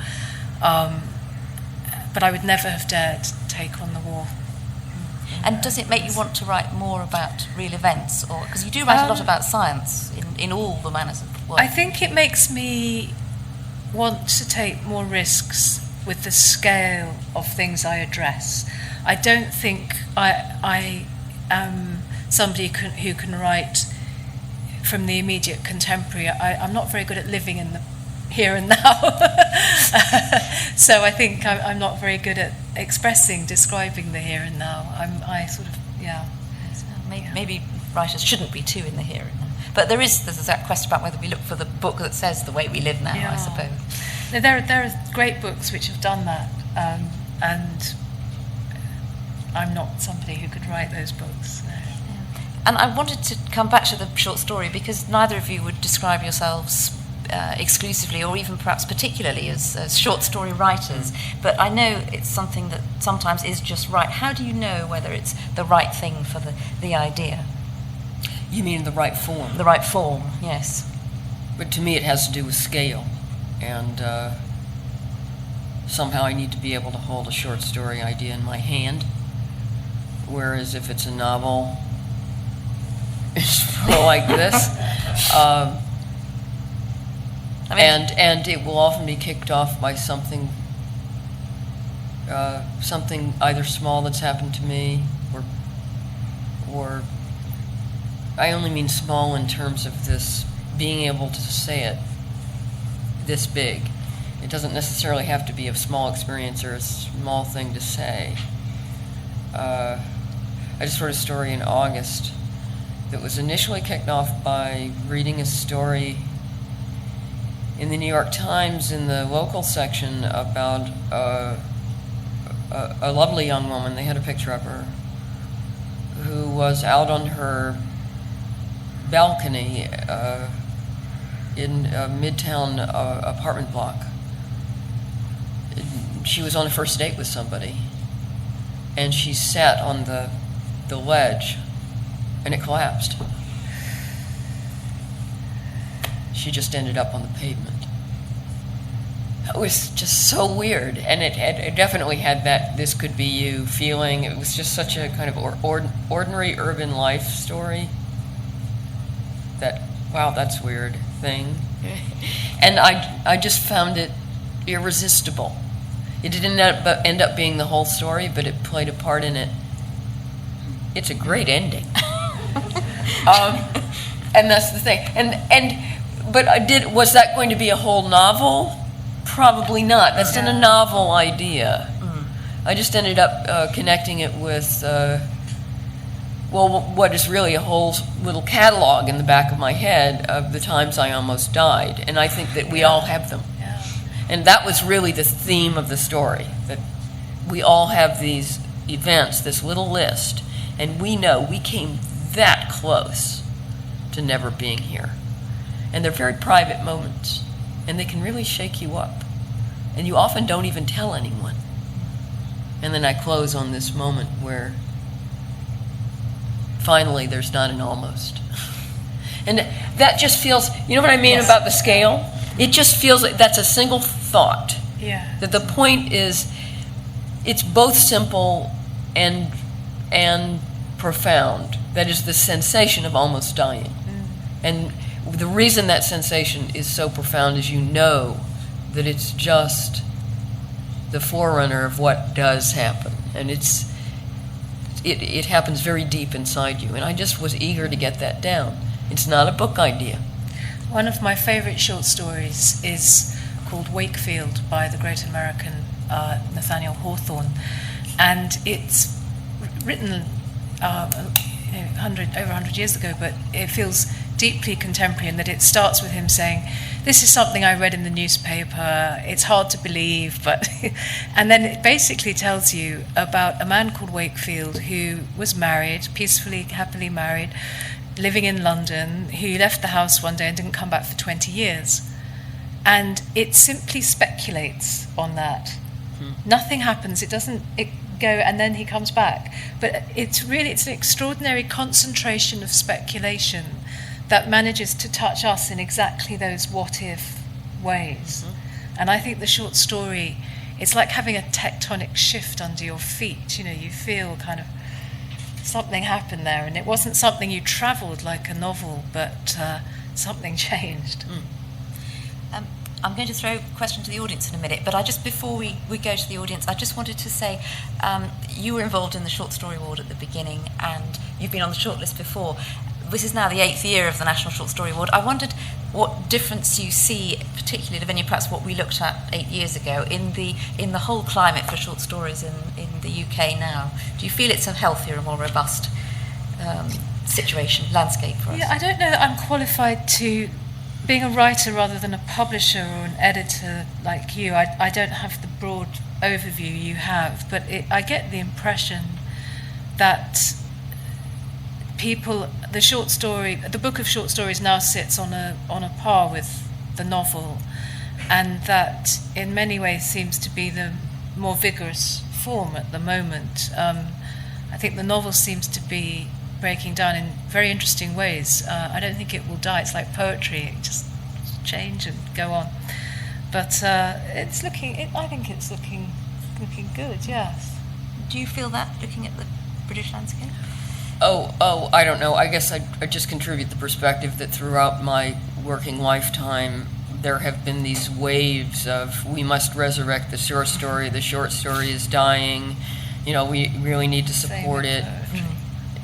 Speaker 3: But I would never have dared take on the war.
Speaker 2: And does it make you want to write more about real events, or because you do write a lot about science in all the manners of work?
Speaker 3: I think it makes me want to take more risks with the scale of things I address. I don't think I am somebody who can write from the immediate contemporary. I'm not very good at living in the here and now. So I think I'm not very good at describing the here and now.
Speaker 2: Maybe writers shouldn't be too in the here and now. But there's that question about whether we look for the book that says the way we live now, I suppose.
Speaker 3: No, there are great books which have done that, and I'm not somebody who could write those books. No.
Speaker 2: And I wanted to come back to the short story, because neither of you would describe yourselves exclusively or even perhaps particularly as short story writers, but I know it's something that sometimes is just right. How do you know whether it's the right thing for the idea?
Speaker 4: You mean the right form?
Speaker 2: The right form, yes.
Speaker 4: But to me it has to do with scale, and somehow I need to be able to hold a short story idea in my hand, whereas if it's a novel, it's more like this. And it will often be kicked off by something either small that's happened to me, or I only mean small in terms of this being able to say it this big. It doesn't necessarily have to be a small experience or a small thing to say. I just wrote a story in August that was initially kicked off by reading a story in the New York Times in the local section about a lovely young woman. They had a picture of her who was out on her balcony in a Midtown apartment block. She was on a first date with somebody, and she sat on the ledge, and it collapsed. She just ended up on the pavement. It was just so weird, and it definitely had that "this could be you" feeling. It was just such a kind of ordinary urban life story. That, wow, that's weird thing. And I just found it irresistible. It didn't end up being the whole story, but it played a part in it. It's a great ending. And that's the thing. But was that going to be a whole novel? Probably not. That's not a novel idea. I just ended up connecting it with, what is really a whole little catalog in the back of my head of the times I almost died. And I think that we all have them.
Speaker 3: Yeah.
Speaker 4: And that was really the theme of the story, that we all have these events, this little list, and we know we came that close to never being here. And they're very private moments, and they can really shake you up. And you often don't even tell anyone. And then I close on this moment where finally there's not an almost. And that just feels, you know what I mean about the scale? It just feels like that's a single thought.
Speaker 3: Yeah.
Speaker 4: That the point is, it's both simple and profound. That is the sensation of almost dying. And the reason that sensation is so profound is you know that it's just the forerunner of what does happen. And it happens very deep inside you. And I just was eager to get that down. It's not a book idea.
Speaker 3: One of my favorite short stories is called Wakefield by the great American Nathaniel Hawthorne. And it's written over 100 years ago, but it feels deeply contemporary in that it starts with him saying, "This is something I read in the newspaper, it's hard to believe," but and then it basically tells you about a man called Wakefield who was married, peacefully, happily married, living in London, who left the house one day and didn't come back for 20 years. And it simply speculates on that. Nothing happens, it go, and then he comes back. But it's an extraordinary concentration of speculation that manages to touch us in exactly those what-if ways. And I think the short story, it's like having a tectonic shift under your feet. You know, you feel kind of something happened there, and it wasn't something you travelled like a novel, but something changed.
Speaker 2: I'm going to throw a question to the audience in a minute, but before we go to the audience, I just wanted to say you were involved in the Short Story Award at the beginning, and you've been on the shortlist before. This is now the 8th year of the National Short Story Award. I wondered what difference you see, particularly, Lavinia, perhaps what we looked at 8 years ago, in the whole climate for short stories in the UK now. Do you feel it's a healthier and more robust landscape for us?
Speaker 3: Yeah, I don't know that I'm qualified to, being a writer rather than a publisher or an editor like you, I don't have the broad overview you have, but I get the impression that the book of short stories now sits on a par with the novel, and that in many ways seems to be the more vigorous form at the moment. I think the novel seems to be breaking down in very interesting ways. I don't think it will die. It's like poetry; it just change and go on. But I think it's looking good. Yes.
Speaker 2: Do you feel that looking at the British landscape?
Speaker 4: Oh, I don't know. I guess I just contribute the perspective that throughout my working lifetime, there have been these waves of, we must resurrect the short story is dying, we really need to support it.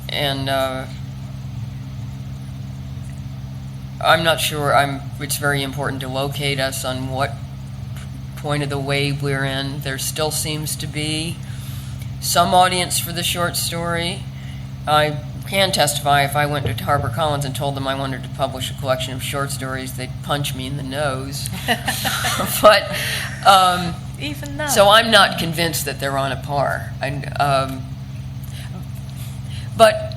Speaker 4: And I'm not sure, it's very important to locate us on what point of the wave we're in. There still seems to be some audience for the short story. I can testify if I went to HarperCollins and told them I wanted to publish a collection of short stories, they'd punch me in the nose. But
Speaker 3: even now.
Speaker 4: So I'm not convinced that they're on a par. But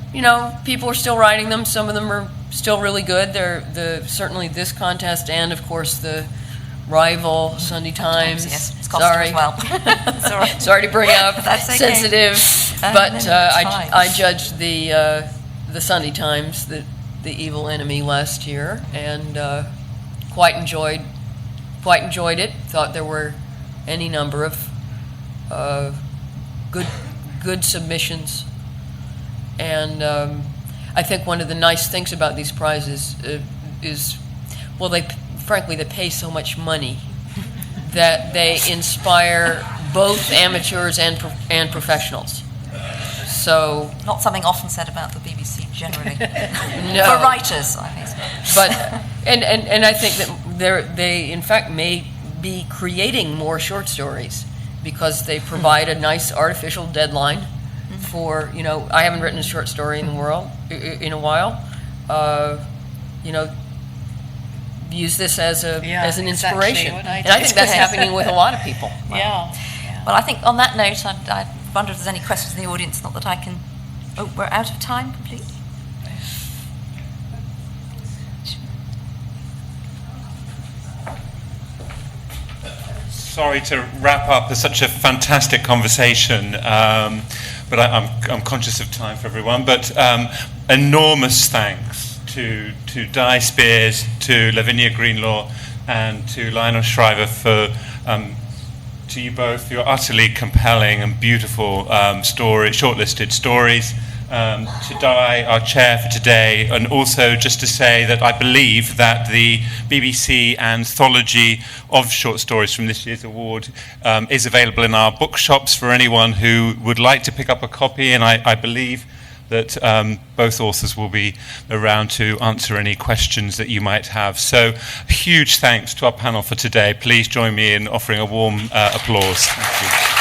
Speaker 4: people are still writing them. Some of them are still really good. Certainly this contest, and of course the rival Sunday Times.
Speaker 2: Yes, it's Costa as well. It's all right.
Speaker 4: Sorry to bring up
Speaker 2: That's okay.
Speaker 4: sensitive,
Speaker 2: No,
Speaker 4: but
Speaker 2: it's fine.
Speaker 4: I judged the Sunday Times, the evil enemy, last year, and quite enjoyed it. Thought there were any number of good submissions, and I think one of the nice things about these prizes is, well, they pay so much money that they inspire both amateurs and professionals. So,
Speaker 2: not something often said about the BBC generally.
Speaker 4: No.
Speaker 2: For writers, I think.
Speaker 4: But and I think that they in fact may be creating more short stories because they provide a nice artificial deadline for, I haven't written a short story in a while. Use this as an inspiration. And I think that's happening with a lot of people.
Speaker 3: Yeah.
Speaker 2: Well, I think on that note, I wonder if there's any questions in the audience. Not that I can. Oh, we're out of time completely.
Speaker 1: Sorry to wrap up such a fantastic conversation, but I'm conscious of time for everyone. But enormous thanks to Di Speirs, to Lavinia Greenlaw, and to Lionel Shriver to you both for your utterly compelling and beautiful shortlisted stories. To Di, our chair for today, and also just to say that I believe that the BBC anthology of short stories from this year's award is available in our bookshops for anyone who would like to pick up a copy, and I believe that both authors will be around to answer any questions that you might have. So, huge thanks to our panel for today. Please join me in offering a warm applause. Thank you.